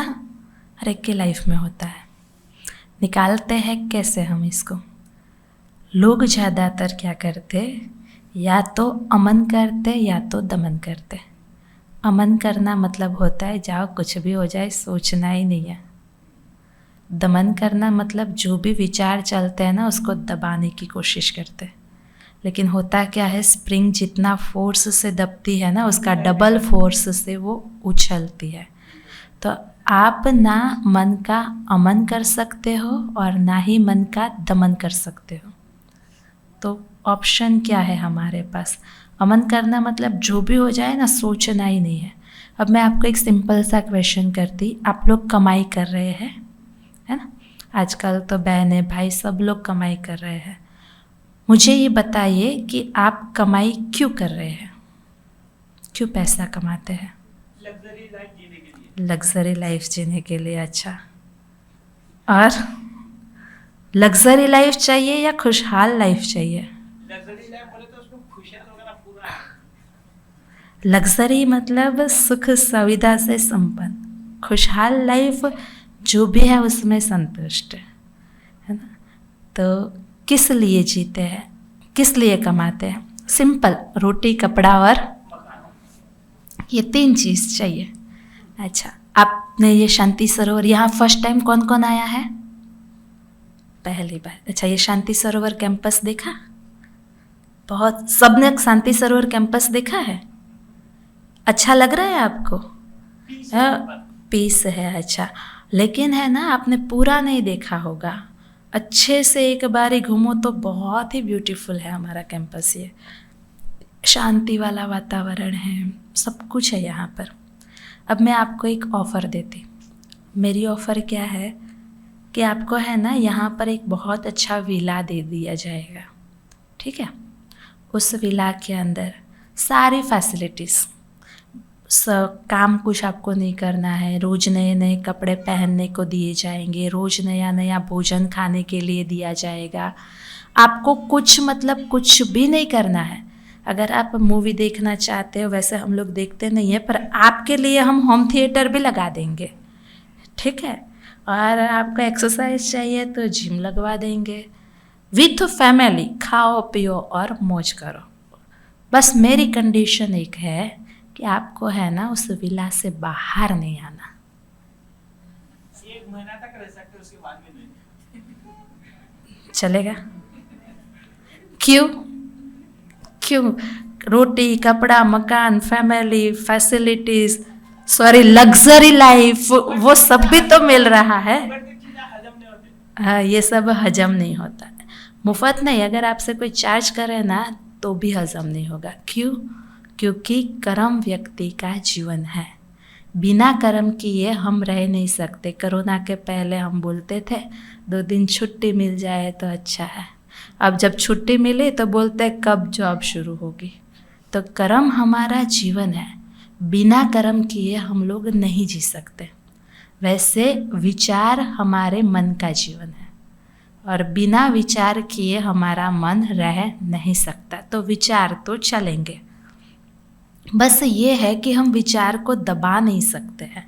हर एक की लाइफ में होता है। निकालते हैं कैसे हम इसको? लोग ज़्यादातर क्या करते, या तो अमन करते या तो दमन करते। अमन करना मतलब होता है जाओ कुछ भी हो जाए, सोचना ही नहीं है। दमन करना मतलब जो भी विचार चलते हैं ना उसको दबाने की कोशिश करते। लेकिन होता क्या है, स्प्रिंग जितना फोर्स से दबती है ना उसका डबल फोर्स से वो उछलती है। तो आप ना मन का अमन कर सकते हो और ना ही मन का दमन कर सकते हो। तो ऑप्शन क्या है हमारे पास? अमन करना मतलब जो भी हो जाए ना, सोचना ही नहीं है। अब मैं आपको एक सिंपल सा क्वेश्चन करती, आप लोग कमाई कर रहे हैं, है ना? आजकल तो बहनें भाई सब लोग कमाई कर रहे हैं। मुझे ये बताइए कि आप कमाई क्यों कर रहे हैं? क्यों पैसा कमाते हैं? लग्जरी लाइफ जीने के लिए। लग्जरी लाइफ जीने के लिए। अच्छा, और लग्जरी लाइफ चाहिए या खुशहाल लाइफ चाहिए? लग्जरी लाइफ बोले तो उसमें खुशियाँ वगैरह पूरा है। लग्जरी मतलब सुख सुविधा से संपन्न। खुशहाल लाइफ जो भी है उसमें संतुष्ट है ना? तो किस लिए जीते हैं, किस लिए कमाते हैं? सिंपल, रोटी कपड़ा और ये 3 चीज़ चाहिए। अच्छा, आपने ये शांति सरोवर यहाँ फर्स्ट टाइम कौन कौन आया है? पहली बार। अच्छा, ये शांति सरोवर कैंपस देखा? बहुत सबने शांति सरोवर कैंपस देखा है? अच्छा लग रहा है आपको? पीस पीस है, अच्छा। लेकिन है ना, आपने पूरा नहीं देखा होगा। अच्छे से एक बारी घूमो तो बहुत ही ब्यूटीफुल है हमारा कैंपस। ये शांति वाला वातावरण है, सब कुछ है यहाँ पर। अब मैं आपको एक ऑफ़र देती। मेरी ऑफ़र क्या है कि आपको है ना यहाँ पर एक बहुत अच्छा विला दे दिया जाएगा, ठीक है। उस विला के अंदर सारी फैसिलिटीज़, काम कुछ आपको नहीं करना है, रोज़ नए नए कपड़े पहनने को दिए जाएंगे, रोज़ नया नया भोजन खाने के लिए दिया जाएगा। आपको कुछ मतलब कुछ भी नहीं करना है। अगर आप मूवी देखना चाहते हो, वैसे हम लोग देखते नहीं है, पर आपके लिए हम होम थिएटर भी लगा देंगे, ठीक है। और आपको एक्सरसाइज चाहिए तो जिम लगवा देंगे। विथ फैमिली खाओ पियो और मौज करो। बस मेरी कंडीशन एक है कि आपको है ना उस विला से बाहर नहीं आना। 1 महीना तक रह सकते, उसके बाद में नहीं। चलेगा? क्यों? रोटी कपड़ा मकान family facilities, sorry luxury life, वो सब भी तो मिल रहा है। हाँ, ये सब हजम नहीं होता है। मुफ्त नहीं, अगर आपसे कोई चार्ज करे ना तो भी हजम नहीं होगा। क्यों? क्योंकि कर्म व्यक्ति का जीवन है। बिना कर्म किए हम रह नहीं सकते। कोरोना के पहले हम बोलते थे 2 दिन छुट्टी मिल जाए तो अच्छा है। अब जब छुट्टी मिली तो बोलते कब जॉब शुरू होगी। तो कर्म हमारा जीवन है। बिना कर्म किए हम लोग नहीं जी सकते। वैसे विचार हमारे मन का जीवन है और बिना विचार किए हमारा मन रह नहीं सकता। तो विचार तो चलेंगे, बस ये है कि हम विचार को दबा नहीं सकते हैं,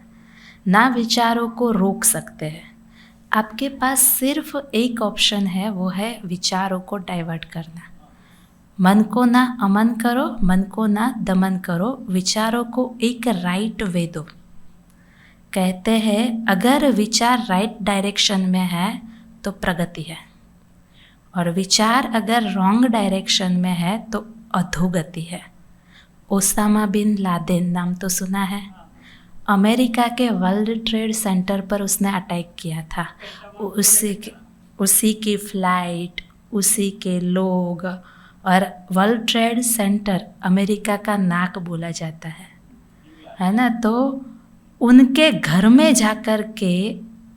ना विचारों को रोक सकते हैं। आपके पास सिर्फ एक ऑप्शन है, वो है विचारों को डाइवर्ट करना। मन को ना अमन करो, मन को ना दमन करो, विचारों को एक राइट वे दो। कहते हैं अगर विचार राइट डायरेक्शन में है तो प्रगति है, और विचार अगर रॉन्ग डायरेक्शन में है तो अधोगति है। ओसामा बिन लादेन नाम तो सुना है? अमेरिका के वर्ल्ड ट्रेड सेंटर पर उसने अटैक किया था। उसी की फ्लाइट, उसी के लोग, और वर्ल्ड ट्रेड सेंटर अमेरिका का नाक बोला जाता है ना। तो उनके घर में जाकर के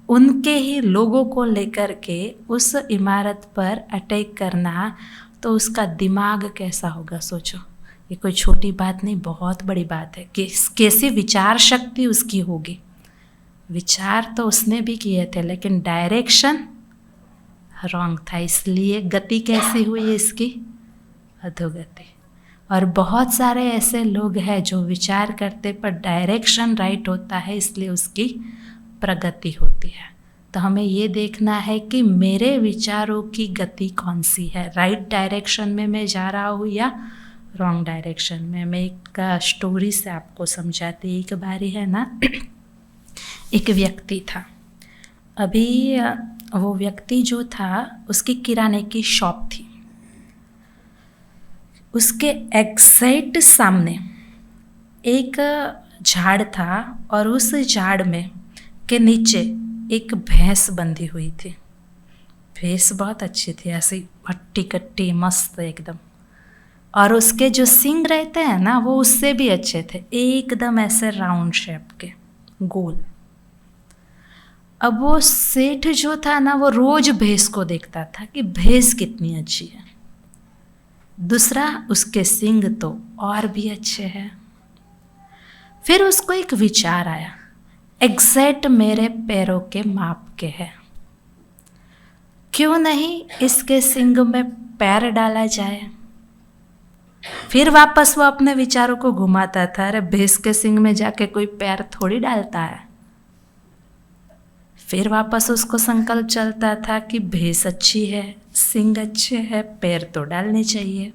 उनके ही लोगों को लेकर के उस इमारत पर अटैक करना, तो उसका दिमाग कैसा होगा सोचो। ये कोई छोटी बात नहीं, बहुत बड़ी बात है कि कैसी विचार शक्ति उसकी होगी। विचार तो उसने भी किए थे लेकिन डायरेक्शन रॉन्ग था, इसलिए गति कैसी हुई इसकी? अधोगति। और बहुत सारे ऐसे लोग हैं जो विचार करते पर डायरेक्शन राइट होता है, इसलिए उसकी प्रगति होती है। तो हमें ये देखना है कि मेरे विचारों की गति कौन सी है, राइट डायरेक्शन में मैं जा रहा हूँ या रॉन्ग डायरेक्शन में। मैं एक स्टोरी से आपको समझाती। एक बारी है ना, एक व्यक्ति था। अभी वो व्यक्ति जो था उसकी किराने की शॉप थी। उसके एग्जैक्ट सामने एक झाड़ था और उस झाड़ में के नीचे एक भैंस बंधी हुई थी। भैंस बहुत अच्छी थी, ऐसी हट्टी कट्टी मस्त एकदम, और उसके जो सींग रहते हैं ना वो उससे भी अच्छे थे, एकदम ऐसे राउंड शेप के गोल। अब वो सेठ जो था ना वो रोज भैंस को देखता था कि भैंस कितनी अच्छी है, दूसरा उसके सींग तो और भी अच्छे हैं। फिर उसको एक विचार आया, एग्जैक्ट मेरे पैरों के माप के है, क्यों नहीं इसके सींग में पैर डाला जाए। फिर वापस वो अपने विचारों को घुमाता था, अरे भैंस के सींग में जाके कोई पैर थोड़ी डालता है। फिर वापस उसको संकल्प चलता था कि भैंस अच्छी है, सींग अच्छे है, पैर तो डालने चाहिए।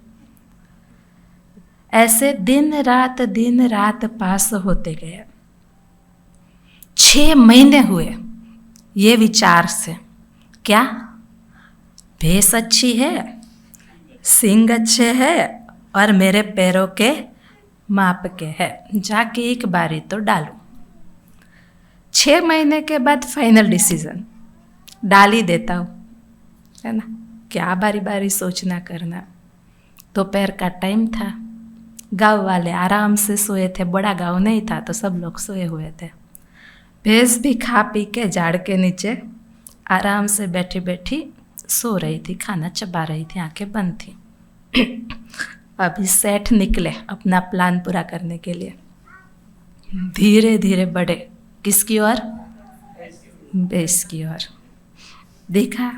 ऐसे दिन रात पास होते गए। 6 महीने हुए ये विचार से, क्या भैंस अच्छी है, सींग अच्छे है और मेरे पैरों के माप के है, जाके एक बारी तो डालो। 6 महीने के बाद फाइनल डिसीजन डाल ही देता हूँ, है ना, क्या बारी बारी सोचना करना। दोपहर का टाइम था, गांव वाले आराम से सोए थे, बड़ा गांव नहीं था तो सब लोग सोए हुए थे। भैंस भी खा पी के झाड़ के नीचे आराम से बैठी बैठी सो रही थी, खाना चबा रही थी, आंखें बंद थी। अभी सेठ निकले अपना प्लान पूरा करने के लिए, धीरे धीरे बढ़े किसकी ओर? भैंस की ओर। देखा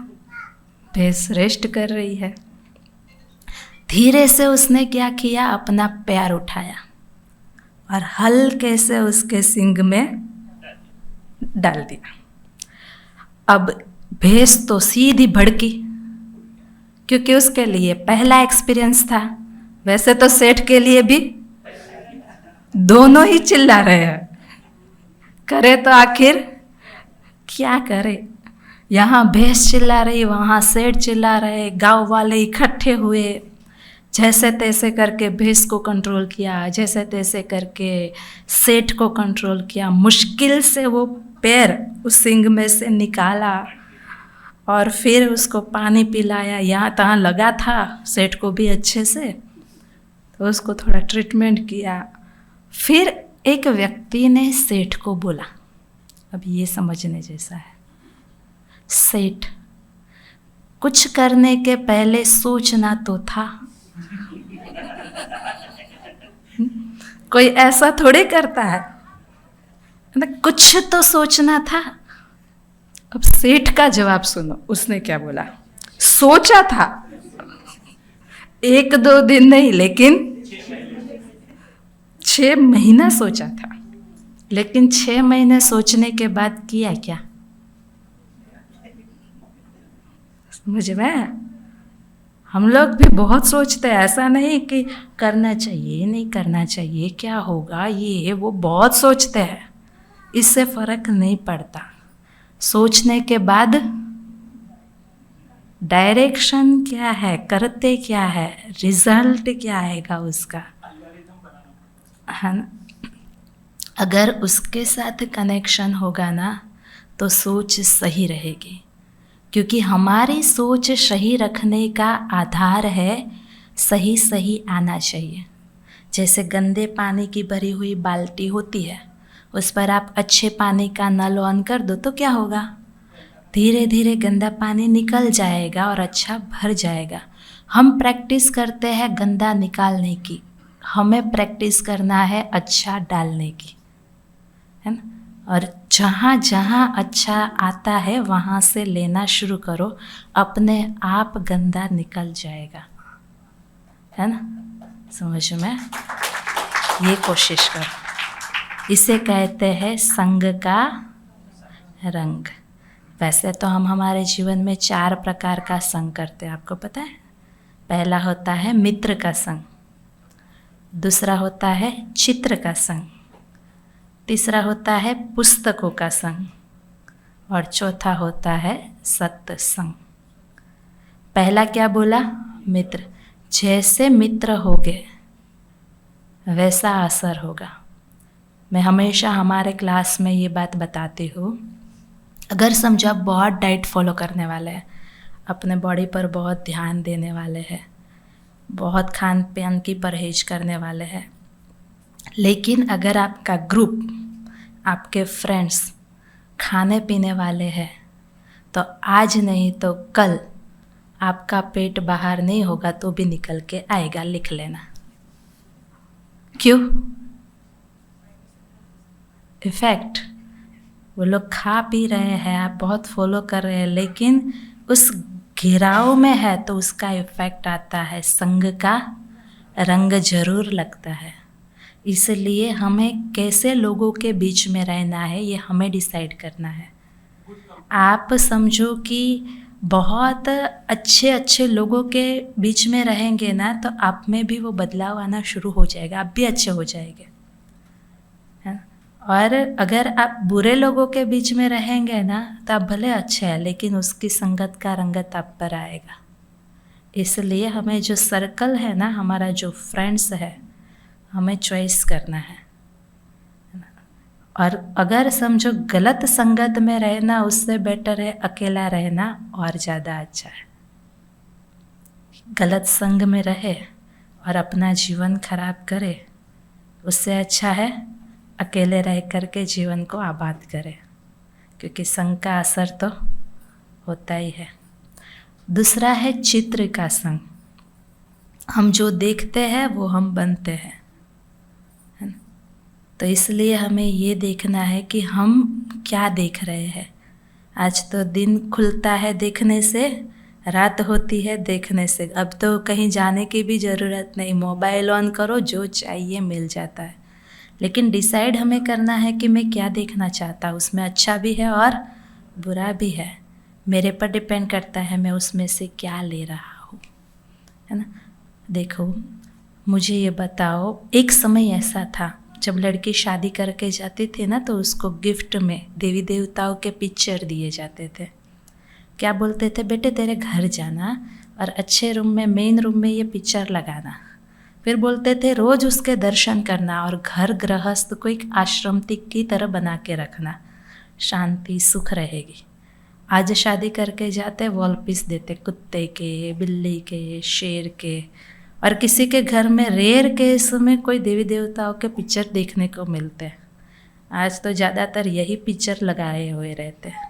भैंस रेस्ट कर रही है। धीरे से उसने क्या किया, अपना पैर उठाया और हल्के से उसके सींग में डाल दिया। अब भैंस तो सीधी भड़की, क्योंकि उसके लिए पहला एक्सपीरियंस था। वैसे तो सेठ के लिए भी दोनों ही चिल्ला रहे हैं, करे तो आखिर क्या करे। यहाँ भैंस चिल्ला रही, वहाँ सेठ चिल्ला रहे, गांव वाले इकट्ठे हुए। जैसे तैसे करके भैंस को कंट्रोल किया, जैसे तैसे करके सेठ को कंट्रोल किया। मुश्किल से वो पैर उस सींग में से निकाला और फिर उसको पानी पिलाया। यहाँ तहाँ लगा था सेठ को भी अच्छे से, तो उसको थोड़ा ट्रीटमेंट किया। फिर एक व्यक्ति ने सेठ को बोला, अब ये समझने जैसा है, सेठ कुछ करने के पहले सोचना तो था। कोई ऐसा थोड़ी करता है ना, कुछ तो सोचना था। अब सेठ का जवाब सुनो, उसने क्या बोला? सोचा था, 1-2 दिन नहीं, लेकिन 6 महीना सोचा था। लेकिन 6 महीने सोचने के बाद किया क्या? समझ में? हम लोग भी बहुत सोचते हैं, ऐसा नहीं कि करना चाहिए नहीं करना चाहिए, क्या होगा ये वो, बहुत सोचते हैं। इससे फर्क नहीं पड़ता। सोचने के बाद डायरेक्शन क्या है, करते क्या है, रिजल्ट क्या आएगा उसका, है ना। अगर उसके साथ कनेक्शन होगा ना तो सोच सही रहेगी, क्योंकि हमारी सोच सही रखने का आधार है सही सही आना चाहिए। जैसे गंदे पानी की भरी हुई बाल्टी होती है, उस पर आप अच्छे पानी का नल ऑन कर दो तो क्या होगा? धीरे धीरे गंदा पानी निकल जाएगा और अच्छा भर जाएगा। हम प्रैक्टिस करते हैं गंदा निकालने की, हमें प्रैक्टिस करना है अच्छा डालने की, है ना। और जहाँ जहाँ अच्छा आता है वहाँ से लेना शुरू करो, अपने आप गंदा निकल जाएगा, है ना। समझ में? ये कोशिश करो। इसे कहते हैं संग का रंग। वैसे तो हम हमारे जीवन में 4 प्रकार का संग करते हैं, आपको पता है। पहला होता है मित्र का संग, दूसरा होता है चित्र का संग, तीसरा होता है पुस्तकों का संग, और चौथा होता है सत्संग। पहला क्या बोला? मित्र। जैसे मित्र होगे वैसा असर होगा। मैं हमेशा हमारे क्लास में ये बात बताती हूँ। अगर समझो आप बहुत डाइट फॉलो करने वाले हैं, अपने बॉडी पर बहुत ध्यान देने वाले हैं, बहुत खान पान की परहेज करने वाले हैं, लेकिन अगर आपका ग्रुप, आपके फ्रेंड्स खाने पीने वाले हैं, तो आज नहीं तो कल आपका पेट बाहर नहीं होगा तो भी निकल के आएगा, लिख लेना। क्यों? इफेक्ट। वो लोग खा पी रहे हैं, आप बहुत फॉलो कर रहे हैं, लेकिन उस घेराव में है तो उसका इफेक्ट आता है, संग का रंग जरूर लगता है। इसलिए हमें कैसे लोगों के बीच में रहना है ये हमें डिसाइड करना है। आप समझो कि बहुत अच्छे अच्छे लोगों के बीच में रहेंगे ना तो आप में भी वो बदलाव आना शुरू हो जाएगा, आप भी अच्छे हो जाएंगे, है। और अगर आप बुरे लोगों के बीच में रहेंगे ना तो आप भले अच्छे हैं, लेकिन उसकी संगत का रंगत आप पर आएगा। इसलिए हमें जो सर्कल है ना, हमारा जो फ्रेंड्स है, हमें चॉइस करना है ना। और अगर समझो गलत संगत में रहना उससे बेटर है अकेला रहना और ज़्यादा अच्छा है। गलत संग में रहे और अपना जीवन खराब करे उससे अच्छा है अकेले रह करके जीवन को आबाद करे, क्योंकि संग का असर तो होता ही है। दूसरा है चित्र का संग। हम जो देखते हैं वो हम बनते हैं, है ना। तो इसलिए हमें ये देखना है कि हम क्या देख रहे हैं। आज तो दिन खुलता है देखने से, रात होती है देखने से। अब तो कहीं जाने की भी ज़रूरत नहीं, मोबाइल ऑन करो जो चाहिए मिल जाता है। लेकिन डिसाइड हमें करना है कि मैं क्या देखना चाहता हूँ, उसमें अच्छा भी है और बुरा भी है। मेरे पर डिपेंड करता है मैं उसमें से क्या ले रहा हूँ, है ना। देखो मुझे ये बताओ, एक समय ऐसा था जब लड़की शादी करके जाती थी ना तो उसको गिफ्ट में देवी देवताओं के पिक्चर दिए जाते थे। क्या बोलते थे, बेटे तेरे घर जाना और अच्छे रूम में, मेन रूम में ये पिक्चर लगाना। फिर बोलते थे रोज़ उसके दर्शन करना और घर गृहस्थ को एक आश्रम की तरह बना के रखना, शांति सुख रहेगी। आज शादी करके जाते वॉल पीस देते कुत्ते के, बिल्ली के, शेर के, और किसी के घर में रेयर केस में कोई देवी देवताओं के पिक्चर देखने को मिलते हैं। आज तो ज़्यादातर यही पिक्चर लगाए हुए रहते हैं।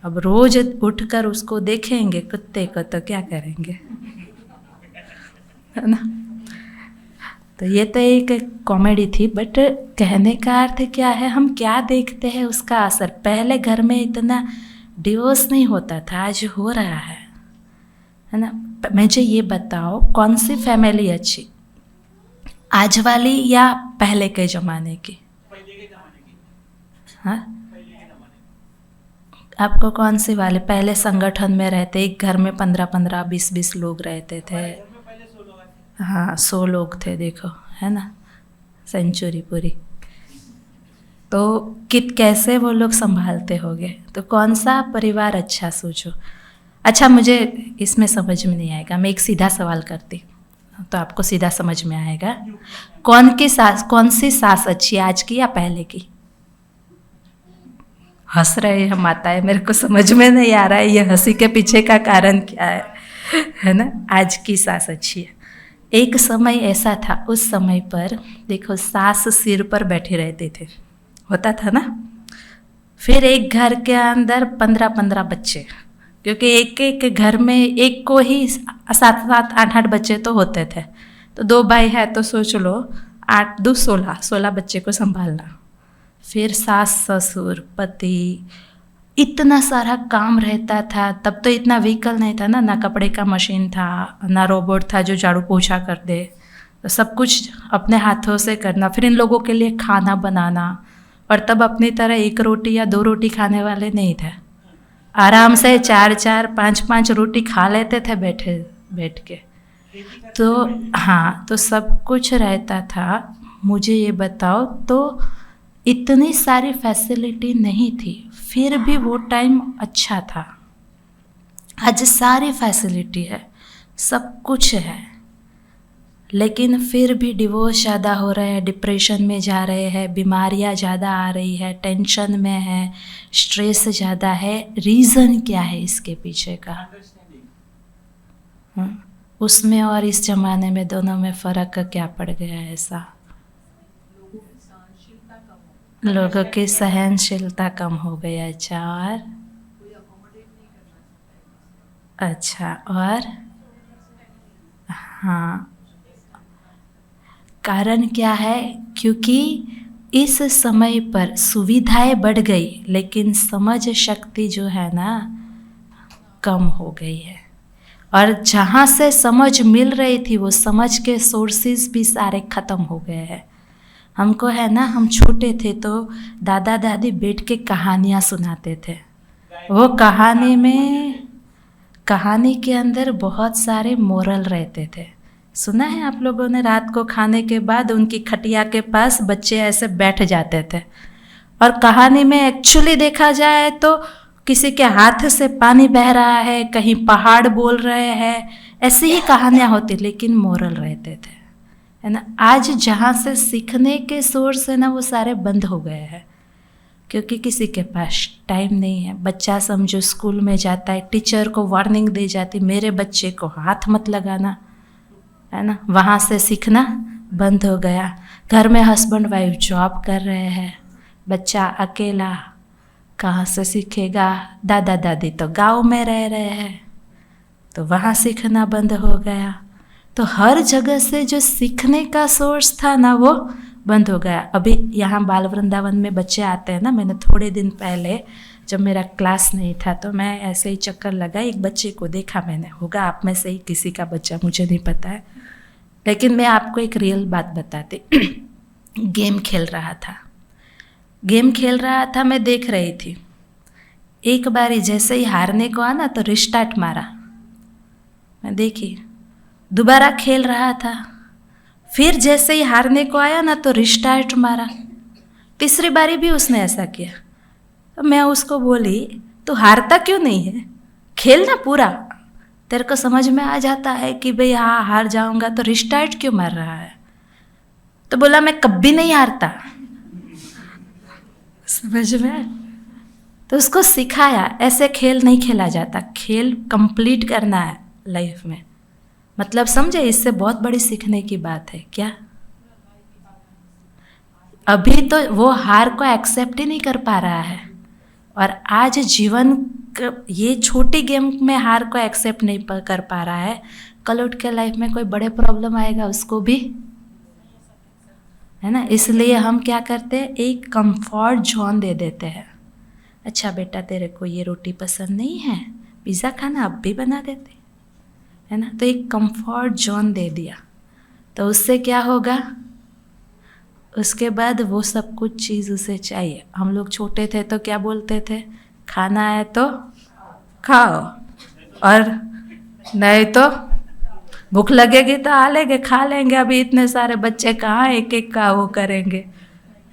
अब रोज उठकर उसको देखेंगे कुत्ते को तो क्या करेंगे, है ना। तो ये तो एक कॉमेडी थी, बट कहने का अर्थ क्या है, हम क्या देखते हैं उसका असर। पहले घर में इतना डिवोर्स नहीं होता था, आज हो रहा है ना। मुझे ये बताओ कौन सी फैमिली अच्छी, आज वाली या पहले के ज़माने की? पहले के ज़माने की। हाँ, पहले के ज़माने की। आपको कौन सी वाली? पहले संगठन में रहते, एक घर में 15-15, 20-20 लोग रहते थे। घर में पहले 100 लोग थे। हाँ 100 लोग थे, देखो है ना, सेंचुरी पूरी। तो कैसे वो लोग संभालते होंगे। तो कौन सा परिवार अच्छा, सोचो। अच्छा मुझे इसमें समझ में नहीं आएगा, मैं एक सीधा सवाल करती तो आपको सीधा समझ में आएगा। कौन सी सास अच्छी है, आज की या पहले की? हंस रहे हैं माताएं, मेरे को समझ में नहीं आ रहा है ये हंसी के पीछे का कारण क्या है ना। आज की सास अच्छी है। एक समय ऐसा था, उस समय पर देखो सास सिर पर बैठे रहते थे, होता था ना। फिर एक घर के अंदर 15-15 बच्चे, क्योंकि एक एक घर में एक को ही 7-7, 8-8 बच्चे तो होते थे। तो 2 भाई है तो सोच लो 8 2 16 बच्चे को संभालना। फिर सास ससुर पति, इतना सारा काम रहता था। तब तो इतना व्हीकल नहीं था ना कपड़े का मशीन था, ना रोबोट था जो झाड़ू पोछा कर दे। तो सब कुछ अपने हाथों से करना। फिर इन लोगों के लिए खाना बनाना, और तब अपनी तरह 1 रोटी या 2 रोटी खाने वाले नहीं थे। आराम से 4-4, 5-5 रोटी खा लेते थे बैठ के। तो हाँ, तो सब कुछ रहता था। मुझे ये बताओ, तो इतनी सारी फैसिलिटी नहीं थी, फिर भी वो टाइम अच्छा था। आज सारी फैसिलिटी है, सब कुछ है, लेकिन फिर भी डिवोर्स ज़्यादा हो रहे हैं, डिप्रेशन में जा रहे हैं, बीमारियां ज़्यादा आ रही है, टेंशन में है, स्ट्रेस ज़्यादा है। रीज़न क्या है इसके पीछे का? उसमें और इस ज़माने में दोनों में फ़र्क क्या पड़ गया है ऐसा? लोगों की सहनशीलता कम हो गई। अच्छा, और अच्छा, और हाँ, कारण क्या है? क्योंकि इस समय पर सुविधाएं बढ़ गई, लेकिन समझ शक्ति जो है ना कम हो गई है। और जहाँ से समझ मिल रही थी वो समझ के सोर्सेज भी सारे ख़त्म हो गए हैं। हमको है ना, हम छोटे थे तो दादा दादी बैठ के कहानियाँ सुनाते थे। वो कहानी के अंदर बहुत सारे मोरल रहते थे। सुना है आप लोगों ने, रात को खाने के बाद उनकी खटिया के पास बच्चे ऐसे बैठ जाते थे, और कहानी में एक्चुअली देखा जाए तो किसी के हाथ से पानी बह रहा है, कहीं पहाड़ बोल रहे हैं, ऐसी ही कहानियाँ होती, लेकिन मोरल रहते थे। है ना। आज जहाँ से सीखने के सोर्स है ना वो सारे बंद हो गए हैं, क्योंकि किसी के पास टाइम नहीं है। बच्चा समझो स्कूल में जाता है, टीचर को वार्निंग दी जाती मेरे बच्चे को हाथ मत लगाना, है ना। वहाँ से सीखना बंद हो गया। घर में हस्बैंड वाइफ जॉब कर रहे हैं, बच्चा अकेला कहाँ से सीखेगा। दादा दादी तो गांव में रह रहे हैं, तो वहाँ सीखना बंद हो गया। तो हर जगह से जो सीखने का सोर्स था ना वो बंद हो गया। अभी यहाँ बाल वृंदावन में बच्चे आते हैं ना, मैंने थोड़े दिन पहले जब मेरा क्लास नहीं था तो मैं ऐसे ही चक्कर लगा, एक बच्चे को देखा मैंने, होगा आप में से ही किसी का बच्चा, मुझे नहीं पता है, लेकिन मैं आपको एक रियल बात बताती। गेम खेल रहा था, मैं देख रही थी। एक बारी जैसे ही हारने को आना तो रिस्टार्ट मारा, मैं देखी। दोबारा खेल रहा था, फिर जैसे ही हारने को आया ना तो रिस्टार्ट मारा। तीसरी बारी भी उसने ऐसा किया। तो मैं उसको बोली, तू हारता क्यों नहीं है, खेलना पूरा, तेरे को समझ में आ जाता है कि भाई हाँ हार जाऊंगा तो रिस्टार्ट क्यों मार रहा है। तो बोला मैं कभी नहीं हारता। समझ में। तो उसको सिखाया ऐसे खेल नहीं खेला जाता, खेल कंप्लीट करना है लाइफ में। मतलब समझे, इससे बहुत बड़ी सीखने की बात है क्या। अभी तो वो हार को एक्सेप्ट ही नहीं कर पा रहा है, और आज जीवन ये छोटी गेम में हार को एक्सेप्ट नहीं कर पा रहा है, कल उठ के लाइफ में कोई बड़े प्रॉब्लम आएगा उसको भी, है ना। इसलिए हम क्या करते हैं, एक कंफर्ट जोन दे देते हैं। अच्छा बेटा तेरे को ये रोटी पसंद नहीं है, पिज़्ज़ा खाना, अब भी बना देते, है ना। तो एक कंफर्ट जोन दे दिया, तो उससे क्या होगा, उसके बाद वो सब कुछ चीज़ उसे चाहिए। हम लोग छोटे थे तो क्या बोलते थे, खाना है तो खाओ, और नहीं तो भूख लगेगी तो आ लेंगे खा लेंगे। अभी इतने सारे बच्चे कहाँ एक एक का वो करेंगे,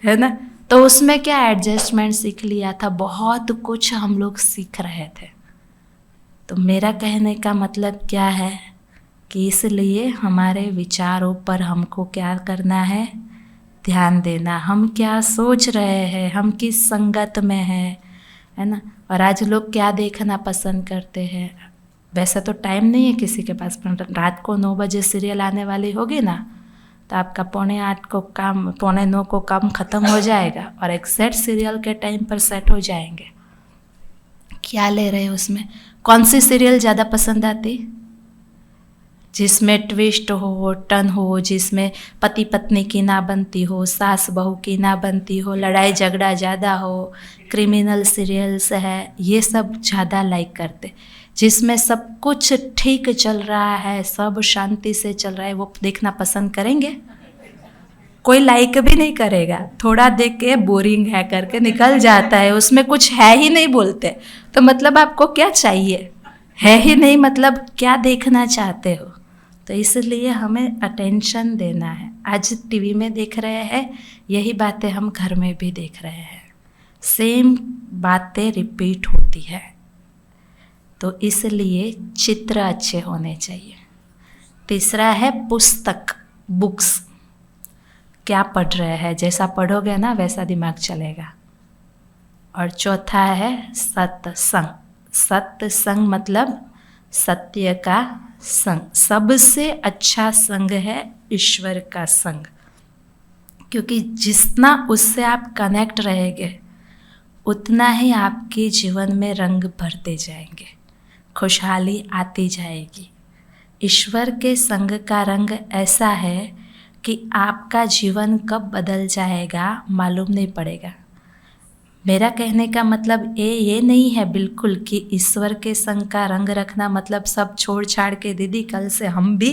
है ना। तो उसमें क्या एडजस्टमेंट सीख लिया था, बहुत कुछ हम लोग सीख रहे थे। तो मेरा कहने का मतलब क्या है कि इसलिए हमारे विचारों पर हमको क्या करना है, ध्यान देना। हम क्या सोच रहे हैं, हम किस संगत में हैं, है ना। और आज लोग क्या देखना पसंद करते हैं, वैसा तो टाइम नहीं है किसी के पास, पर रात को 9 बजे सीरियल आने वाली होगी ना, तो आपका 7:45 को काम, 8:45 को काम ख़त्म हो जाएगा और एग्जैक्ट सीरियल के टाइम पर सेट हो जाएंगे। क्या ले रहे हो उसमें, कौन सी सीरियल ज़्यादा पसंद आती, जिसमें ट्विस्ट हो, टर्न हो, जिसमें पति पत्नी की ना बनती हो, सास बहू की ना बनती हो, लड़ाई झगड़ा ज़्यादा हो, क्रिमिनल सीरियल्स है, ये सब ज़्यादा लाइक करते। जिसमें सब कुछ ठीक चल रहा है, सब शांति से चल रहा है, वो देखना पसंद करेंगे, कोई लाइक भी नहीं करेगा। थोड़ा देख के बोरिंग है करके निकल जाता है, उसमें कुछ है ही नहीं बोलते। तो मतलब आपको क्या चाहिए, है ही नहीं, मतलब क्या देखना चाहते हो। तो इसलिए हमें अटेंशन देना है। आज टीवी में देख रहे हैं, यही बातें हम घर में भी देख रहे हैं, सेम बातें रिपीट होती है। तो इसलिए चित्र अच्छे होने चाहिए। तीसरा है पुस्तक, बुक्स, क्या पढ़ रहे हैं, जैसा पढ़ोगे ना वैसा दिमाग चलेगा। और चौथा है सत्संग। सत्संग मतलब सत्य का संग। सबसे अच्छा संग है ईश्वर का संग, क्योंकि जितना उससे आप कनेक्ट रहेंगे उतना ही आपके जीवन में रंग भरते जाएंगे, खुशहाली आती जाएगी। ईश्वर के संग का रंग ऐसा है कि आपका जीवन कब बदल जाएगा मालूम नहीं पड़ेगा। मेरा कहने का मतलब ये नहीं है बिल्कुल कि ईश्वर के संग का रंग रखना मतलब सब छोड़ छाड़ के दीदी कल से हम भी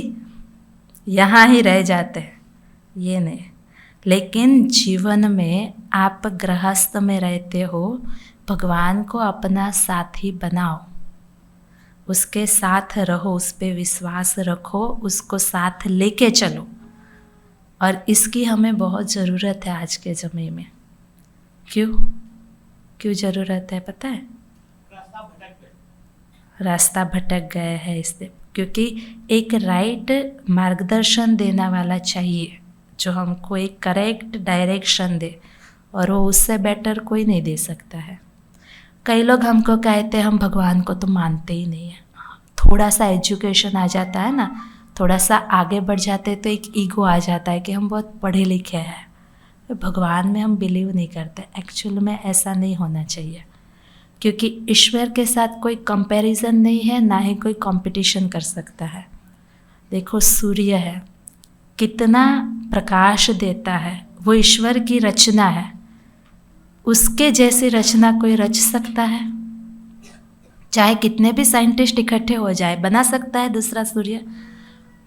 यहाँ ही रह जाते हैं, ये नहीं। लेकिन जीवन में आप गृहस्थ में रहते हो, भगवान को अपना साथी बनाओ, उसके साथ रहो, उस पर विश्वास रखो, उसको साथ लेके चलो। और इसकी हमें बहुत ज़रूरत है आज के समय में। क्यों ज़रूरत है पता है? रास्ता भटक गए हैं इससे। क्योंकि एक राइट मार्गदर्शन देने वाला चाहिए जो हमको एक करेक्ट डायरेक्शन दे, और वो उससे बेटर कोई नहीं दे सकता है। कई लोग हमको कहते हैं हम भगवान को तो मानते ही नहीं है। थोड़ा सा एजुकेशन आ जाता है ना, थोड़ा सा आगे बढ़ जाते तो एक ईगो आ जाता है कि हम बहुत पढ़े लिखे हैं, भगवान में हम बिलीव नहीं करते। एक्चुअल में ऐसा नहीं होना चाहिए, क्योंकि ईश्वर के साथ कोई कंपैरिजन नहीं है, ना ही कोई कंपटीशन कर सकता है। देखो सूर्य है, कितना प्रकाश देता है, वो ईश्वर की रचना है। उसके जैसी रचना कोई रच सकता है? चाहे कितने भी साइंटिस्ट इकट्ठे हो जाए, बना सकता है दूसरा सूर्य?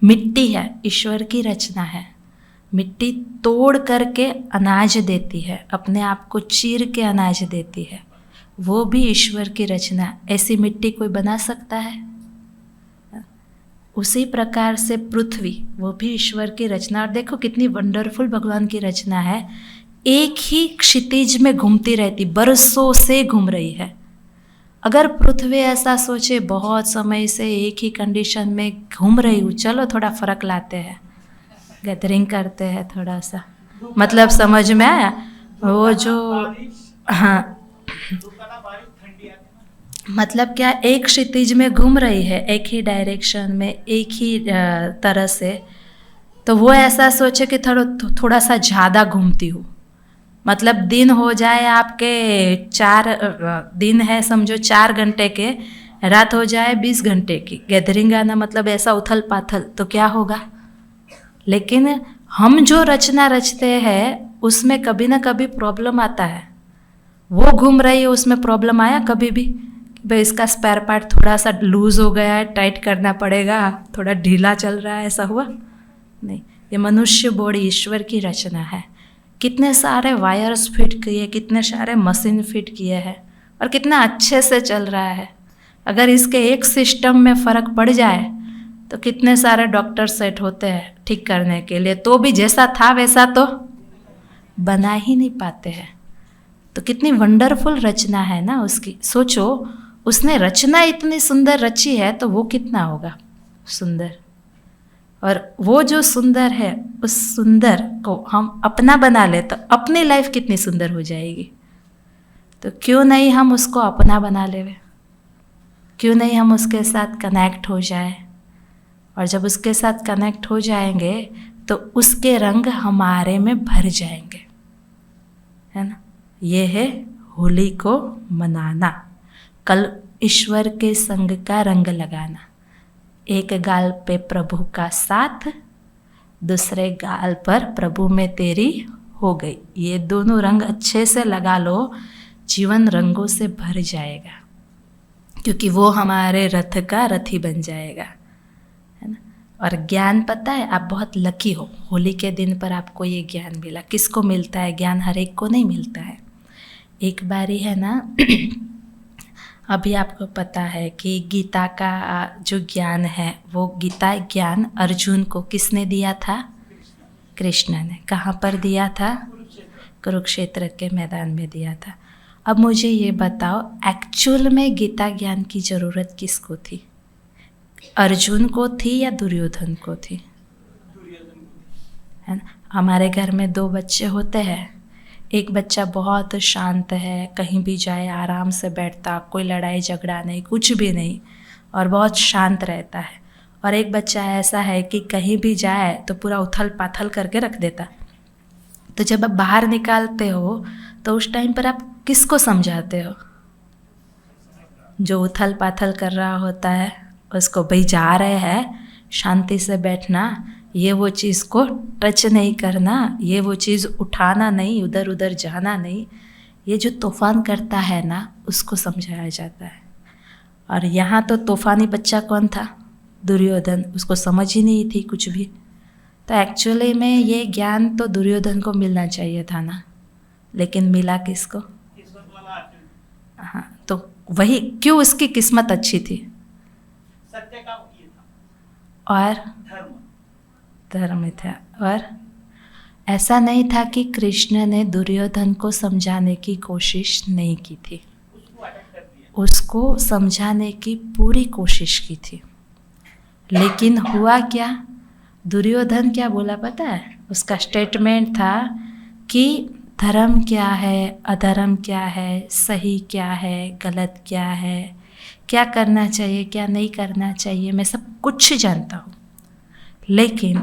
मिट्टी है, ईश्वर की रचना है। मिट्टी तोड़ करके अनाज देती है, अपने आप को चीर के अनाज देती है, वो भी ईश्वर की रचना। ऐसी मिट्टी कोई बना सकता है? उसी प्रकार से पृथ्वी, वो भी ईश्वर की रचना। और देखो कितनी वंडरफुल भगवान की रचना है, एक ही क्षितिज में घूमती रहती, बरसों से घूम रही है। अगर पृथ्वी ऐसा सोचे बहुत समय से एक ही कंडीशन में घूम रही हूँ, चलो थोड़ा फर्क लाते हैं, गैदरिंग करते हैं थोड़ा सा, मतलब समझ में आया? वो जो हाँ, मतलब क्या, एक क्षितिज में घूम रही है, एक ही डायरेक्शन में, एक ही तरह से, तो वो ऐसा सोचे कि थोड़ा सा ज़्यादा घूमती हूँ। मतलब दिन हो जाए आपके 4 दिन है समझो 4 घंटे के, रात हो जाए 20 घंटे की, गैदरिंग आना मतलब ऐसा उथल पाथल, तो क्या होगा? लेकिन हम जो रचना रचते हैं उसमें कभी ना कभी प्रॉब्लम आता है। वो घूम रही है, उसमें प्रॉब्लम आया कभी भी? भाई इसका स्पेयर पार्ट थोड़ा सा लूज़ हो गया है, टाइट करना पड़ेगा, थोड़ा ढीला चल रहा है, ऐसा हुआ? नहीं। ये मनुष्य बॉडी ईश्वर की रचना है। कितने सारे वायर्स फिट किए, कितने सारे मशीन फिट किए हैं, और कितना अच्छे से चल रहा है। अगर इसके एक सिस्टम में फ़र्क पड़ जाए तो कितने सारे डॉक्टर सेट होते हैं ठीक करने के लिए, तो भी जैसा था वैसा तो बना ही नहीं पाते हैं। तो कितनी वंडरफुल रचना है ना उसकी। सोचो, उसने रचना इतनी सुंदर रची है तो वो कितना होगा सुंदर। और वो जो सुंदर है, उस सुंदर को हम अपना बना ले तो अपनी लाइफ कितनी सुंदर हो जाएगी। तो क्यों नहीं हम उसको अपना बना लेवे, क्यों नहीं हम उसके साथ कनेक्ट हो जाए। और जब उसके साथ कनेक्ट हो जाएंगे तो उसके रंग हमारे में भर जाएंगे, है ना। ये है होली को मनाना, कल ईश्वर के संग का रंग लगाना। एक गाल पे प्रभु का साथ, दूसरे गाल पर प्रभु में तेरी हो गई। ये दोनों रंग अच्छे से लगा लो, जीवन रंगों से भर जाएगा, क्योंकि वो हमारे रथ का रथी बन जाएगा, है ना। और ज्ञान, पता है आप बहुत लकी हो, होली के दिन पर आपको ये ज्ञान मिला। किसको मिलता है ज्ञान? हर एक को नहीं मिलता है। एक बारी है ना अभी आपको पता है कि गीता का जो ज्ञान है, वो गीता ज्ञान अर्जुन को किसने दिया था? कृष्ण ने। कहाँ पर दिया था? कुरुक्षेत्र के मैदान में दिया था। अब मुझे ये बताओ, एक्चुअल में गीता ज्ञान की ज़रूरत किसको थी? अर्जुन को थी या दुर्योधन को थी? है ना। हमारे घर में 2 बच्चे होते हैं, एक बच्चा बहुत शांत है, कहीं भी जाए आराम से बैठता, कोई लड़ाई झगड़ा नहीं, कुछ भी नहीं, और बहुत शांत रहता है। और एक बच्चा ऐसा है कि कहीं भी जाए तो पूरा उथल पाथल करके रख देता। तो जब आप बाहर निकालते हो तो उस टाइम पर आप किसको समझाते हो? जो उथल पाथल कर रहा होता है उसको, भाई जा रहे हैं, शांति से बैठना, ये वो चीज़ को टच नहीं करना, ये वो चीज़ उठाना नहीं, उधर उधर जाना नहीं। ये जो तूफान करता है ना, उसको समझाया जाता है। और यहाँ तो तूफानी बच्चा कौन था? दुर्योधन। उसको समझ ही नहीं थी कुछ भी। तो एक्चुअली में ये ज्ञान तो दुर्योधन को मिलना चाहिए था ना, लेकिन मिला किसको? हाँ, तो वही, क्यों? उसकी किस्मत अच्छी थी, सत्य का ये था, और धर्म था। और ऐसा नहीं था कि कृष्ण ने दुर्योधन को समझाने की कोशिश नहीं की थी, उसको समझाने की पूरी कोशिश की थी। लेकिन हुआ क्या, दुर्योधन क्या बोला पता है? उसका स्टेटमेंट था कि धर्म क्या है, अधर्म क्या है, सही क्या है, गलत क्या है, क्या करना चाहिए, क्या नहीं करना चाहिए, मैं सब कुछ जानता हूँ, लेकिन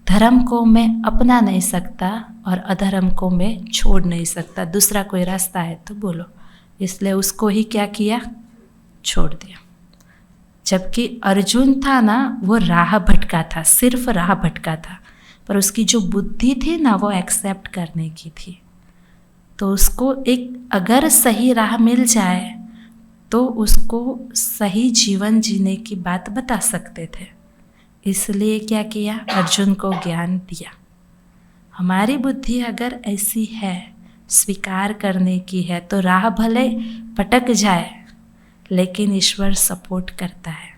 धर्म को मैं अपना नहीं सकता और अधर्म को मैं छोड़ नहीं सकता। दूसरा कोई रास्ता है तो बोलो। इसलिए उसको ही क्या किया, छोड़ दिया। जबकि अर्जुन था ना, वो राह भटका था, सिर्फ राह भटका था, पर उसकी जो बुद्धि थी ना वो एक्सेप्ट करने की थी। तो उसको एक अगर सही राह मिल जाए तो उसको सही जीवन जीने की बात बता सकते थे। इसलिए क्या किया, अर्जुन को ज्ञान दिया। हमारी बुद्धि अगर ऐसी है, स्वीकार करने की है, तो राह भले भटक जाए लेकिन ईश्वर सपोर्ट करता है।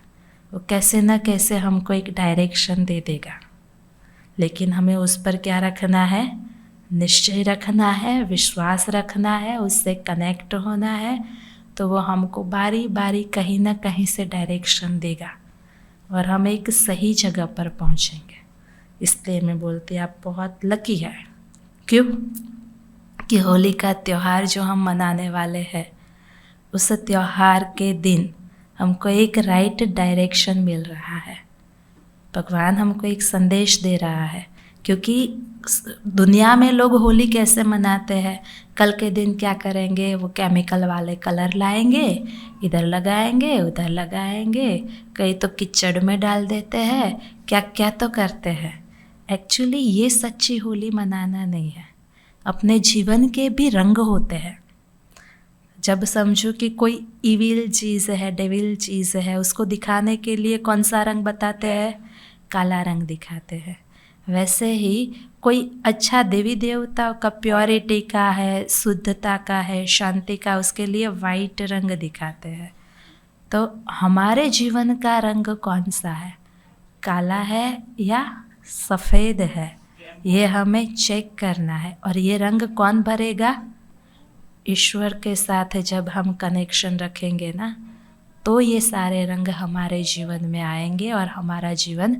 वो कैसे न कैसे हमको एक डायरेक्शन दे देगा, लेकिन हमें उस पर क्या रखना है, निश्चय रखना है, विश्वास रखना है, उससे कनेक्ट होना है। तो वो हमको बारी बारी कहीं ना कहीं से डायरेक्शन देगा और हम एक सही जगह पर पहुंचेंगे। इसलिए मैं बोलती आप बहुत लकी है। क्यों कि होली का त्यौहार जो हम मनाने वाले हैं, उस त्यौहार के दिन हमको एक राइट डायरेक्शन मिल रहा है। भगवान हमको एक संदेश दे रहा है, क्योंकि दुनिया में लोग होली कैसे मनाते हैं, कल के दिन क्या करेंगे, वो केमिकल वाले कलर लाएंगे, इधर लगाएंगे उधर लगाएंगे, कई तो कीचड़ में डाल देते हैं, क्या क्या तो करते हैं। एक्चुअली ये सच्ची होली मनाना नहीं है। अपने जीवन के भी रंग होते हैं। जब समझो कि कोई इविल चीज़ है, डेविल चीज़ है, उसको दिखाने के लिए कौन सा रंग बताते हैं, काला रंग दिखाते हैं। वैसे ही कोई अच्छा देवी देवता का प्योरिटी का है, शुद्धता का है, शांति का, उसके लिए वाइट रंग दिखाते हैं। तो हमारे जीवन का रंग कौन सा है, काला है या सफ़ेद है, ये हमें चेक करना है। और ये रंग कौन भरेगा, ईश्वर के साथ जब हम कनेक्शन रखेंगे ना, तो ये सारे रंग हमारे जीवन में आएंगे और हमारा जीवन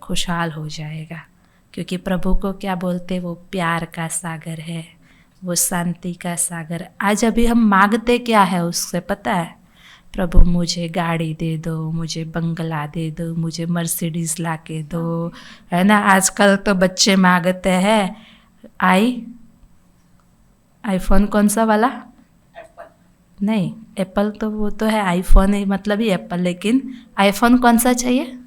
खुशहाल हो जाएगा। क्योंकि प्रभु को क्या बोलते, वो प्यार का सागर है, वो शांति का सागर। आज अभी हम मांगते क्या है उससे पता है, प्रभु मुझे गाड़ी दे दो, मुझे बंगला दे दो, मुझे मर्सिडीज़ ला के दो, है ना। आजकल तो बच्चे मांगते हैं आईफोन कौन सा वाला, एप्पल नहीं, एप्पल तो वो तो है, आईफोन ही मतलब ही एप्पल, लेकिन आईफोन कौन सा चाहिए,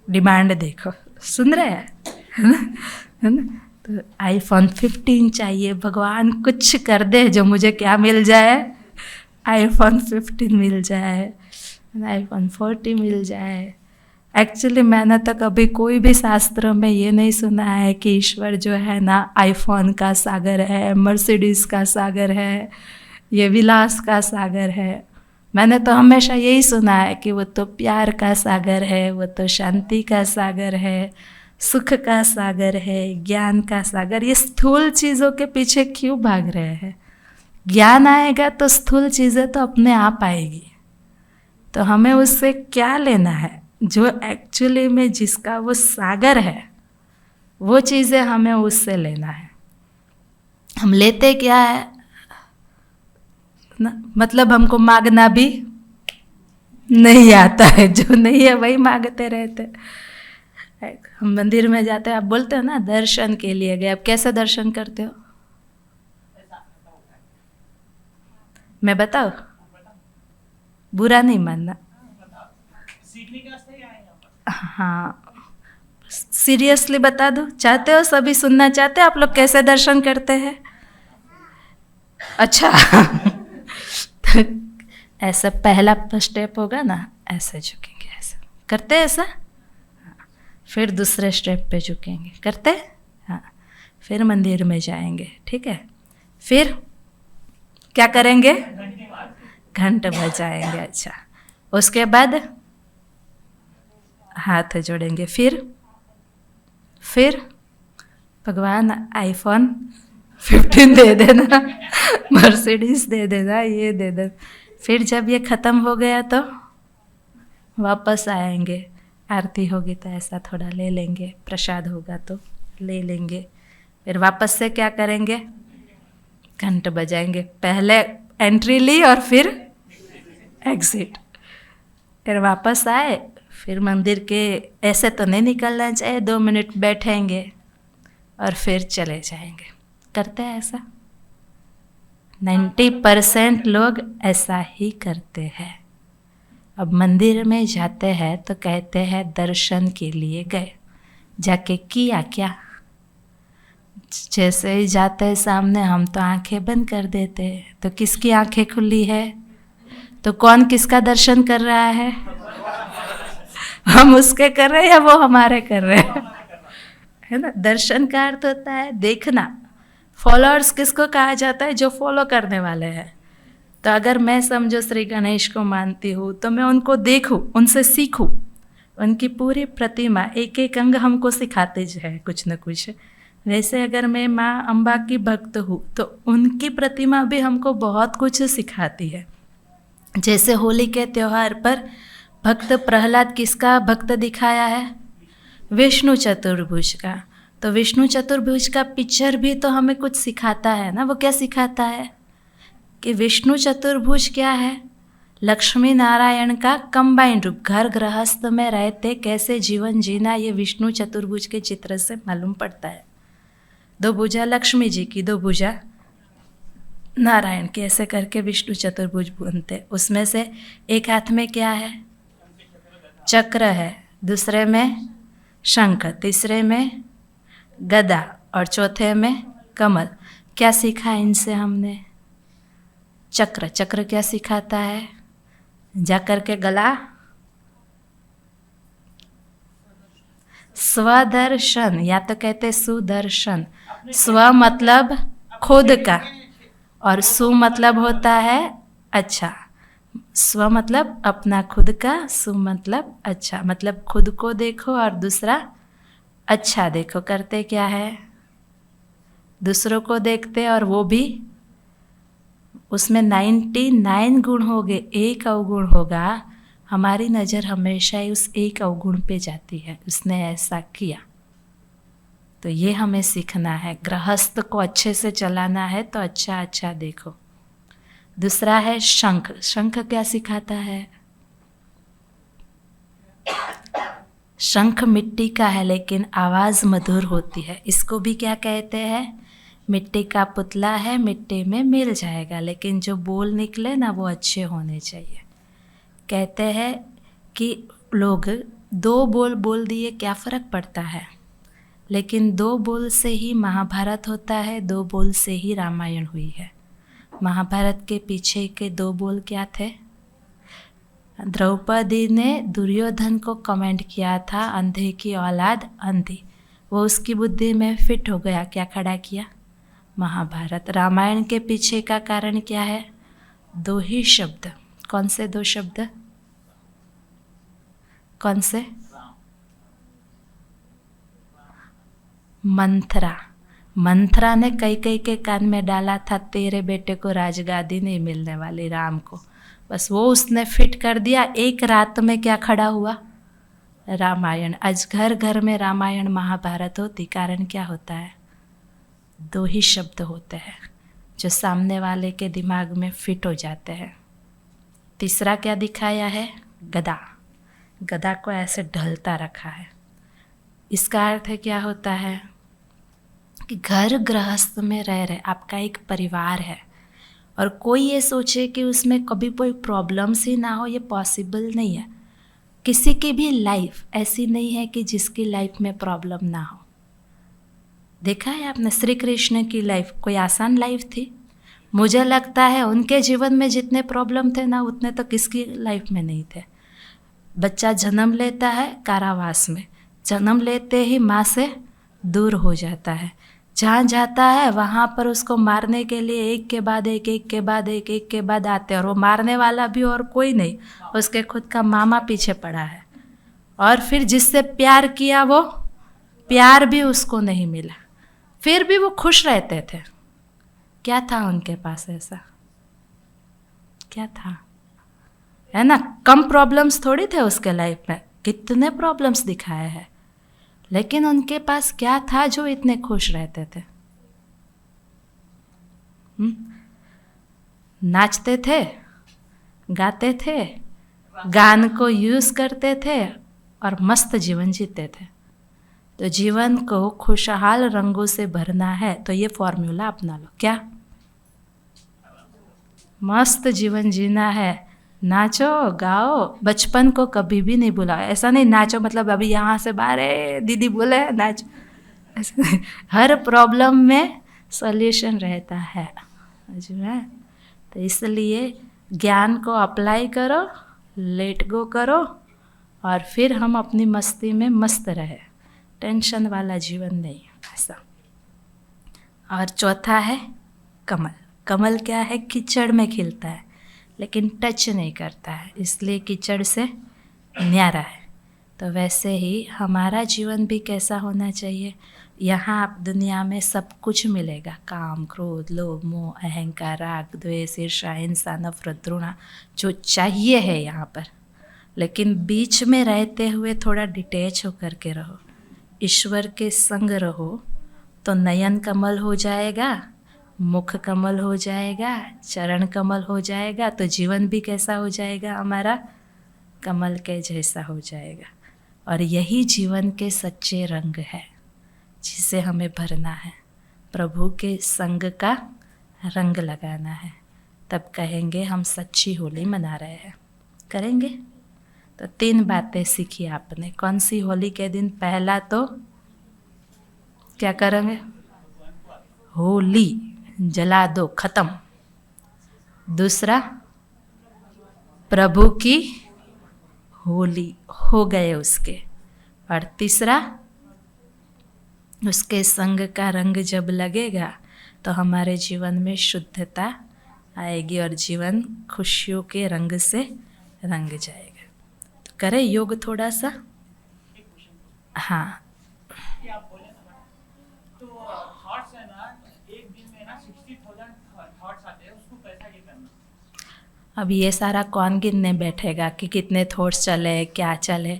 डिमांड देखो, सुन रहे हैं, है ना। तो आईफोन 15 चाहिए, भगवान कुछ कर दे जो मुझे क्या मिल जाए, आईफोन 15 मिल जाए, आईफोन 40 मिल जाए। एक्चुअली मैंने तो कभी कोई भी शास्त्र में ये नहीं सुना है कि ईश्वर जो है ना आईफोन का सागर है, मर्सिडीज़ का सागर है, ये विलास का सागर है। मैंने तो हमेशा यही सुना है कि वो तो प्यार का सागर है, वो तो शांति का सागर है, सुख का सागर है, ज्ञान का सागर। ये स्थूल चीज़ों के पीछे क्यों भाग रहे हैं? ज्ञान आएगा तो स्थूल चीज़ें तो अपने आप आएगी। तो हमें उससे क्या लेना है, जो एक्चुअली में जिसका वो सागर है, वो चीज़ें हमें उससे लेना है। हम लेते क्या है ना, मतलब हमको मांगना भी नहीं आता है, जो नहीं है वही मांगते रहते। हम मंदिर में जाते हैं, आप बोलते हो ना दर्शन के लिए गए, आप कैसे दर्शन करते हो, मैं बताओ, बुरा नहीं मानना, हाँ सीरियसली बता दो, चाहते हो, सभी सुनना चाहते हो आप लोग कैसे दर्शन करते हैं? अच्छा ऐसा पहला स्टेप होगा ना, ऐसे झुकेंगे, ऐसा करते हैं, ऐसा, फिर दूसरे स्टेप पे झुकेंगे, करते, हाँ, फिर मंदिर में जाएंगे, ठीक है, फिर क्या करेंगे, घंट बजाएंगे, अच्छा, उसके बाद हाथ जोड़ेंगे, फिर भगवान आईफोन 15 दे देना, मर्सिडीज़ दे देना, ये दे देना। फिर जब ये ख़त्म हो गया तो वापस आएंगे, आरती होगी तो ऐसा थोड़ा ले लेंगे, प्रसाद होगा तो ले लेंगे, फिर वापस से क्या करेंगे, घंट बजाएंगे। पहले एंट्री ली और फिर एग्जिट, फिर वापस आए, फिर मंदिर के ऐसे तो नहीं निकलना चाहिए, 2 मिनट बैठेंगे और फिर चले जाएंगे। करते हैं ऐसा? 90% लोग ऐसा ही करते हैं। अब मंदिर में जाते हैं तो कहते हैं दर्शन के लिए गए, जाके किया क्या? जैसे ही जाते हैं सामने हम तो आंखें बंद कर देते हैं, तो किसकी आंखें खुली है? तो कौन किसका दर्शन कर रहा है? हम उसके कर रहे हैं या वो हमारे कर रहे हैं? है ना? दर्शन का अर्थ होता है देखना। फॉलोअर्स किसको कहा जाता है? जो फॉलो करने वाले हैं। तो अगर मैं समझो श्री गणेश को मानती हूँ तो मैं उनको देखूँ, उनसे सीखूँ, उनकी पूरी प्रतिमा एक एक अंग हमको सिखाते जाए कुछ न कुछ। वैसे अगर मैं माँ अम्बा की भक्त हूँ तो उनकी प्रतिमा भी हमको बहुत कुछ सिखाती है। जैसे होली के त्यौहार पर भक्त प्रहलाद किसका भक्त दिखाया है? विष्णु चतुर्भुज का। तो विष्णु चतुर्भुज का पिक्चर भी तो हमें कुछ सिखाता है ना। वो क्या सिखाता है कि विष्णु चतुर्भुज क्या है? लक्ष्मी नारायण का कंबाइंड रूप। घर गृहस्थ में रहते कैसे जीवन जीना, ये विष्णु चतुर्भुज के चित्र से मालूम पड़ता है। 2 भुजा लक्ष्मी जी की, 2 भुजा नारायण की, ऐसे करके विष्णु चतुर्भुज बनते। उसमें से एक हाथ में क्या है? चक्र है, दूसरे में शंख, तीसरे में गदा और चौथे में कमल। क्या सीखा इनसे हमने? चक्र। चक्र क्या सिखाता है? जाकर के गला स्वदर्शन, या तो कहते सुदर्शन। स्व मतलब खुद का और सु मतलब होता है अच्छा। स्व मतलब अपना खुद का, सु मतलब अच्छा, मतलब खुद को देखो और दूसरा अच्छा देखो। करते क्या है? दूसरों को देखते और वो भी, उसमें 99 गुण होंगे, एक अवगुण होगा, हमारी नज़र हमेशा ही उस एक अवगुण पे जाती है, उसने ऐसा किया। तो ये हमें सीखना है। गृहस्थ को अच्छे से चलाना है तो अच्छा अच्छा देखो। दूसरा है शंख। शंख क्या सिखाता है? शंख मिट्टी का है लेकिन आवाज़ मधुर होती है। इसको भी क्या कहते हैं? मिट्टी का पुतला है, मिट्टी में मिल जाएगा, लेकिन जो बोल निकले ना वो अच्छे होने चाहिए। कहते हैं कि लोग 2 बोल बोल दिए क्या फ़र्क पड़ता है, लेकिन 2 बोल से ही महाभारत होता है, 2 बोल से ही रामायण हुई है। महाभारत के पीछे के 2 बोल क्या थे? द्रौपदी ने दुर्योधन को कमेंट किया था, अंधे की औलाद अंधी। वो उसकी बुद्धि में फिट हो गया, क्या खड़ा किया? महाभारत। रामायण के पीछे का कारण क्या है? 2 ही शब्द। कौन से 2 शब्द? कौन से? मंथरा। मंथरा ने कैकेयी के कान में डाला था, तेरे बेटे को राजगादी नहीं मिलने वाली, राम को। बस वो उसने फिट कर दिया। एक रात में क्या खड़ा हुआ? रामायण। आज घर घर में रामायण महाभारत होती, कारण क्या होता है? 2 ही शब्द होते हैं जो सामने वाले के दिमाग में फिट हो जाते हैं। तीसरा क्या दिखाया है? गदा। गदा को ऐसे ढलता रखा है। इसका अर्थ है क्या होता है कि घर गृहस्थ में रह रहे, आपका एक परिवार है और कोई ये सोचे कि उसमें कभी कोई प्रॉब्लम्स ही ना हो, ये पॉसिबल नहीं है। किसी की भी लाइफ ऐसी नहीं है कि जिसकी लाइफ में प्रॉब्लम ना हो। देखा है आपने श्री कृष्ण की लाइफ कोई आसान लाइफ थी? मुझे लगता है उनके जीवन में जितने प्रॉब्लम थे ना, उतने तो किसकी लाइफ में नहीं थे। बच्चा जन्म लेता है कारावास में, जन्म लेते ही माँ से दूर हो जाता है, जहाँ जाता है वहाँ पर उसको मारने के लिए एक के बाद एक, एक के बाद एक, एक के बाद आते हैं, और वो मारने वाला भी और कोई नहीं, उसके खुद का मामा पीछे पड़ा है। और फिर जिससे प्यार किया वो प्यार भी उसको नहीं मिला, फिर भी वो खुश रहते थे। क्या था उनके पास? ऐसा क्या था? है ना। कम प्रॉब्लम्स थोड़ी थे उसके लाइफ में, कितने प्रॉब्लम्स दिखाए हैं, लेकिन उनके पास क्या था जो इतने खुश रहते थे? नाचते थे, गाते थे, गान को यूज़ करते थे और मस्त जीवन जीते थे। तो जीवन को खुशहाल रंगों से भरना है तो ये फॉर्मूला अपना लो। क्या? मस्त जीवन जीना है, नाचो गाओ, बचपन को कभी भी नहीं भुलाओ। ऐसा नहीं नाचो मतलब अभी यहाँ से बाहर दीदी बोले नाचो, ऐसा नहीं। हर प्रॉब्लम में सॉल्यूशन रहता है, समझ में? तो इसलिए ज्ञान को अप्लाई करो, लेट गो करो, और फिर हम अपनी मस्ती में मस्त रहे, टेंशन वाला जीवन नहीं ऐसा। और चौथा है कमल। कमल क्या है? कीचड़ में खिलता है लेकिन टच नहीं करता है, इसलिए कीचड़ से न्यारा है। तो वैसे ही हमारा जीवन भी कैसा होना चाहिए? यहाँ आप दुनिया में सब कुछ मिलेगा, काम, क्रोध, लोभ, मोह, अहंकार, राग, द्वेष, ईर्ष्या, हिंसा, नफरत, घृणा, जो चाहिए है यहाँ पर। लेकिन बीच में रहते हुए थोड़ा डिटैच होकर के रहो, ईश्वर के संग रहो, तो नयन कमल हो जाएगा, मुख कमल हो जाएगा, चरण कमल हो जाएगा, तो जीवन भी कैसा हो जाएगा हमारा? कमल के जैसा हो जाएगा। और यही जीवन के सच्चे रंग है जिसे हमें भरना है, प्रभु के संग का रंग लगाना है। तब कहेंगे हम सच्ची होली मना रहे हैं। करेंगे? तो 3 बातें सीखी आपने। कौन सी? होली के दिन पहला तो क्या करेंगे? होली जला दो, खत्म। दूसरा, प्रभु की होली हो गए उसके। और तीसरा, उसके संग का रंग जब लगेगा तो हमारे जीवन में शुद्धता आएगी और जीवन खुशियों के रंग से रंग जाएगा। तो करें योग थोड़ा सा। हाँ, कि आप बोले ना, तो थॉट्स है ना, एक दिन में ना 60,000 थॉट्स आते हैं, उसको कैसा ये करना? अब ये सारा कौन गिनने बैठेगा कि कितने थॉट्स चले, क्या चले।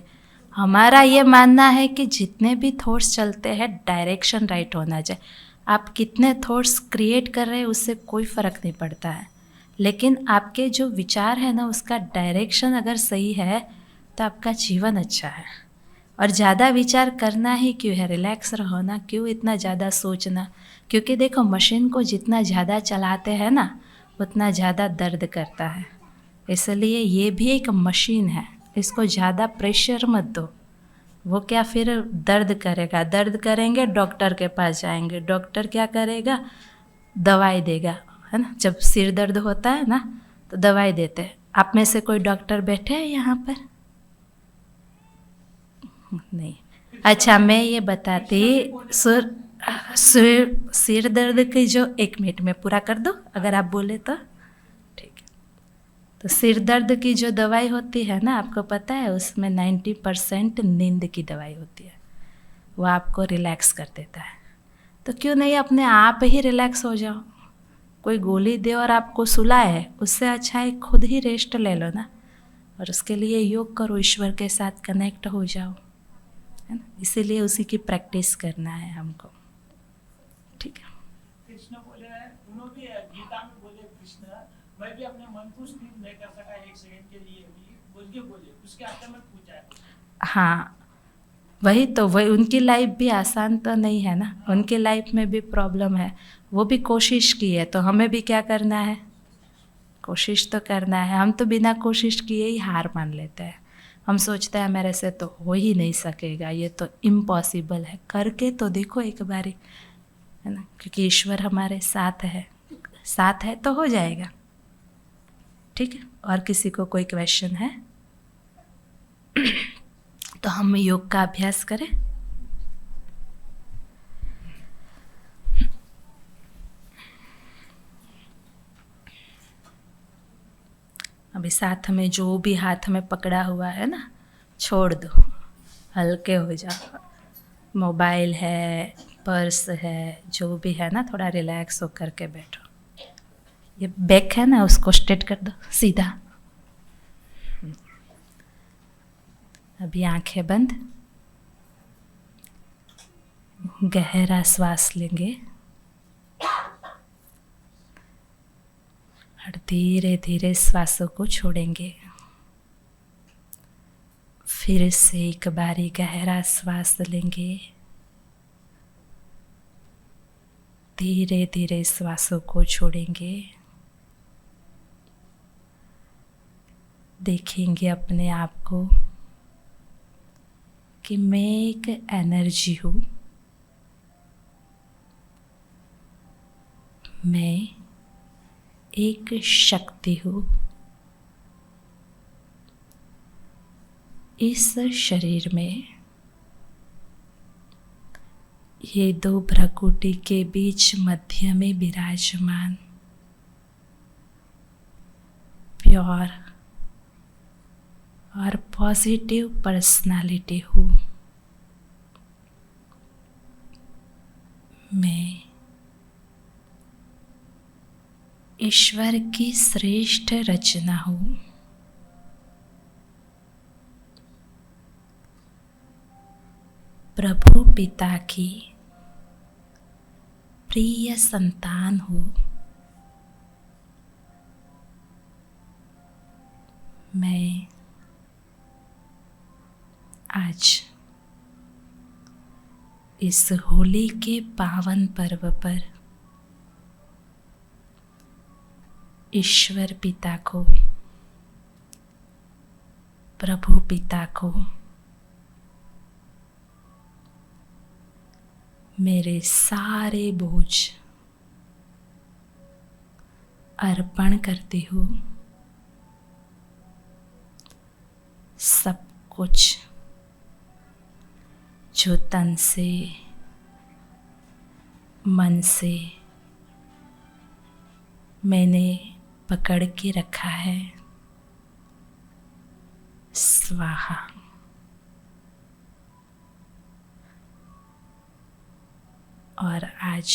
हमारा ये मानना है कि जितने भी थॉट्स चलते हैं डायरेक्शन राइट होना चाहिए। आप कितने थॉट्स क्रिएट कर रहे हैं उससे कोई फ़र्क नहीं पड़ता है, लेकिन आपके जो विचार है ना उसका डायरेक्शन अगर सही है तो आपका जीवन अच्छा है। और ज़्यादा विचार करना ही क्यों है? रिलैक्स रहो ना, क्यों इतना ज़्यादा सोचना? क्योंकि देखो मशीन को जितना ज़्यादा चलाते हैं ना उतना ज़्यादा दर्द करता है, इसलिए ये भी एक मशीन है, इसको ज़्यादा प्रेशर मत दो। वो क्या फिर दर्द करेगा, दर्द करेंगे डॉक्टर के पास जाएंगे, डॉक्टर क्या करेगा? दवाई देगा, है ना। जब सिर दर्द होता है ना तो दवाई देते हैं। आप में से कोई डॉक्टर बैठे हैं यहाँ पर? नहीं। अच्छा, मैं ये बताती, सिर दर्द की जो 1 मिनट में पूरा कर दो अगर आप बोले तो, ठीक है। तो सिर दर्द की जो दवाई होती है ना, आपको पता है उसमें 90% नींद की दवाई होती है, वो आपको रिलैक्स कर देता है। तो क्यों नहीं अपने आप ही रिलैक्स हो जाओ? कोई गोली दे और आपको सुलाए, उससे अच्छा है खुद ही रेस्ट ले लो ना। और उसके लिए योग करो, ईश्वर के साथ कनेक्ट हो जाओ, है ना। इसीलिए उसी की प्रैक्टिस करना है हमको, ठीक है। कृष्ण बोले हैं, उन्होंने भी गीता में बोले, कृष्ण मैं भी अपने मन को स्थिर नहीं कर सका 1 सेकंड के लिए भी, बोल के बोले, उसके आगे में पूछा है। हाँ, वही तो, वही उनकी लाइफ भी आसान तो नहीं है ना, उनकी लाइफ में भी प्रॉब्लम है, वो भी कोशिश की है। तो हमें भी क्या करना है? कोशिश तो करना है। हम तो बिना कोशिश किए ही हार मान लेते हैं। हम सोचते हैं मेरे से तो हो ही नहीं सकेगा, ये तो इम्पॉसिबल है। करके तो देखो एक बारी, है ना, क्योंकि ईश्वर हमारे साथ है, साथ है तो हो जाएगा, ठीक है। और किसी को कोई क्वेश्चन है तो हम योग का अभ्यास करें। अभी साथ में जो भी हाथ में पकड़ा हुआ है ना छोड़ दो, हल्के हो जाओ। मोबाइल है, पर्स है, जो भी है ना, थोड़ा रिलैक्स होकर के बैठो। ये बैक है ना उसको स्ट्रेट कर दो सीधा। अभी आंखें बंद, गहरा श्वास लेंगे और धीरे धीरे श्वासों को छोड़ेंगे। फिर से एक बारी गहरा श्वास लेंगे, धीरे धीरे श्वासों को छोड़ेंगे। देखेंगे अपने आप को कि मैं एक एनर्जी हूँ, मैं एक शक्ति हूँ। इस शरीर में ये दो भ्रकुटी के बीच मध्य में विराजमान प्योर और पॉजिटिव पर्सनालिटी हूँ। मैं ईश्वर की श्रेष्ठ रचना हूँ। प्रभु पिता की प्रिय संतान हूँ। मैं आज इस होली के पावन पर्व पर ईश्वर पिता को, प्रभु पिता को मेरे सारे बोझ अर्पण करती हूँ। सब कुछ जो तन से, मन से मैंने पकड़ के रखा है, स्वाहा। और आज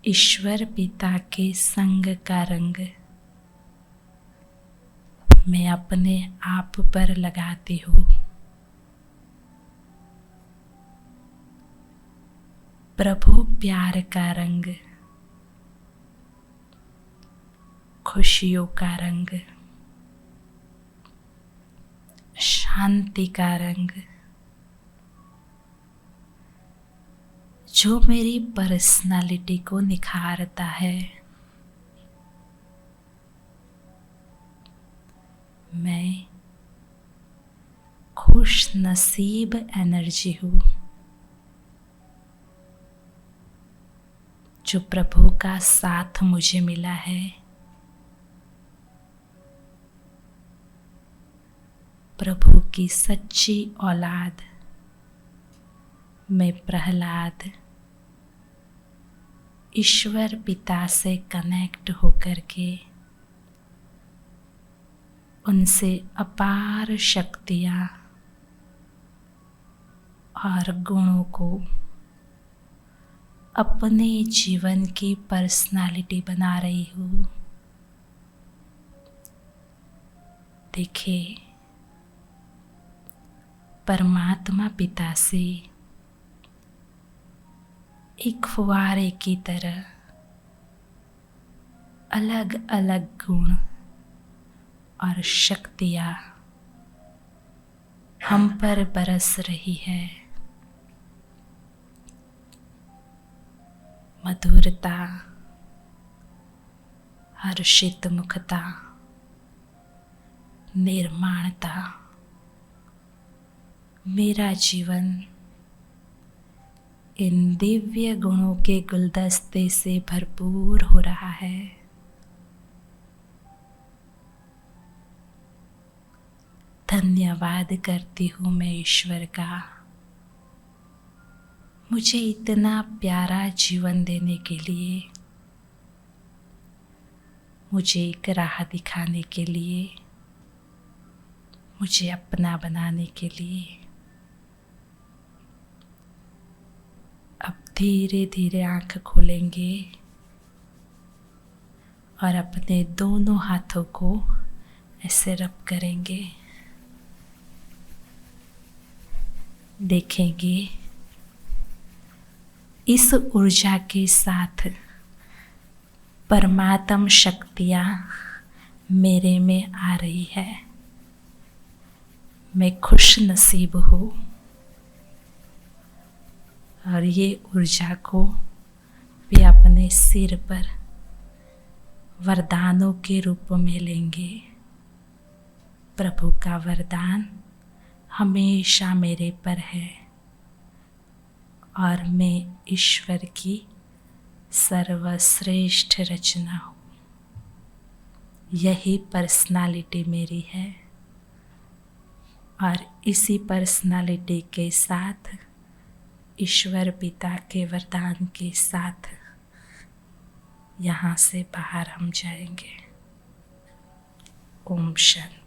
ईश्वर पिता के संग का रंग मैं अपने आप पर लगाती हूँ। प्रभु प्यार का रंग, खुशियों का रंग, शांति का रंग, जो मेरी पर्सनालिटी को निखारता है। मैं खुश नसीब एनर्जी हूँ, जो प्रभु का साथ मुझे मिला है। प्रभु की सच्ची औलाद, मैं प्रहलाद ईश्वर पिता से कनेक्ट होकर के उनसे अपार शक्तियाँ और गुणों को अपने जीवन की पर्सनालिटी बना रही हूँ। देखिए, परमात्मा पिता से एक फुवारे की तरह अलग अलग गुण और शक्तियाँ हम पर बरस रही है। मधुरता, हर्षित मुखता, निर्माणता, मेरा जीवन इन दिव्य गुणों के गुलदस्ते से भरपूर हो रहा है। धन्यवाद करती हूँ मैं ईश्वर का, मुझे इतना प्यारा जीवन देने के लिए, मुझे एक राह दिखाने के लिए, मुझे अपना बनाने के लिए। अब धीरे धीरे आँख खोलेंगे और अपने दोनों हाथों को ऐसे रब करेंगे, देखेंगे इस ऊर्जा के साथ परमात्म शक्तियाँ मेरे में आ रही है। मैं खुश नसीब हूँ और ये ऊर्जा को भी अपने सिर पर वरदानों के रूप में लेंगे। प्रभु का वरदान हमेशा मेरे पर है और मैं ईश्वर की सर्वश्रेष्ठ रचना हूँ। यही पर्सनालिटी मेरी है और इसी पर्सनालिटी के साथ ईश्वर पिता के वरदान के साथ यहाँ से बाहर हम जाएंगे। ओम शांति।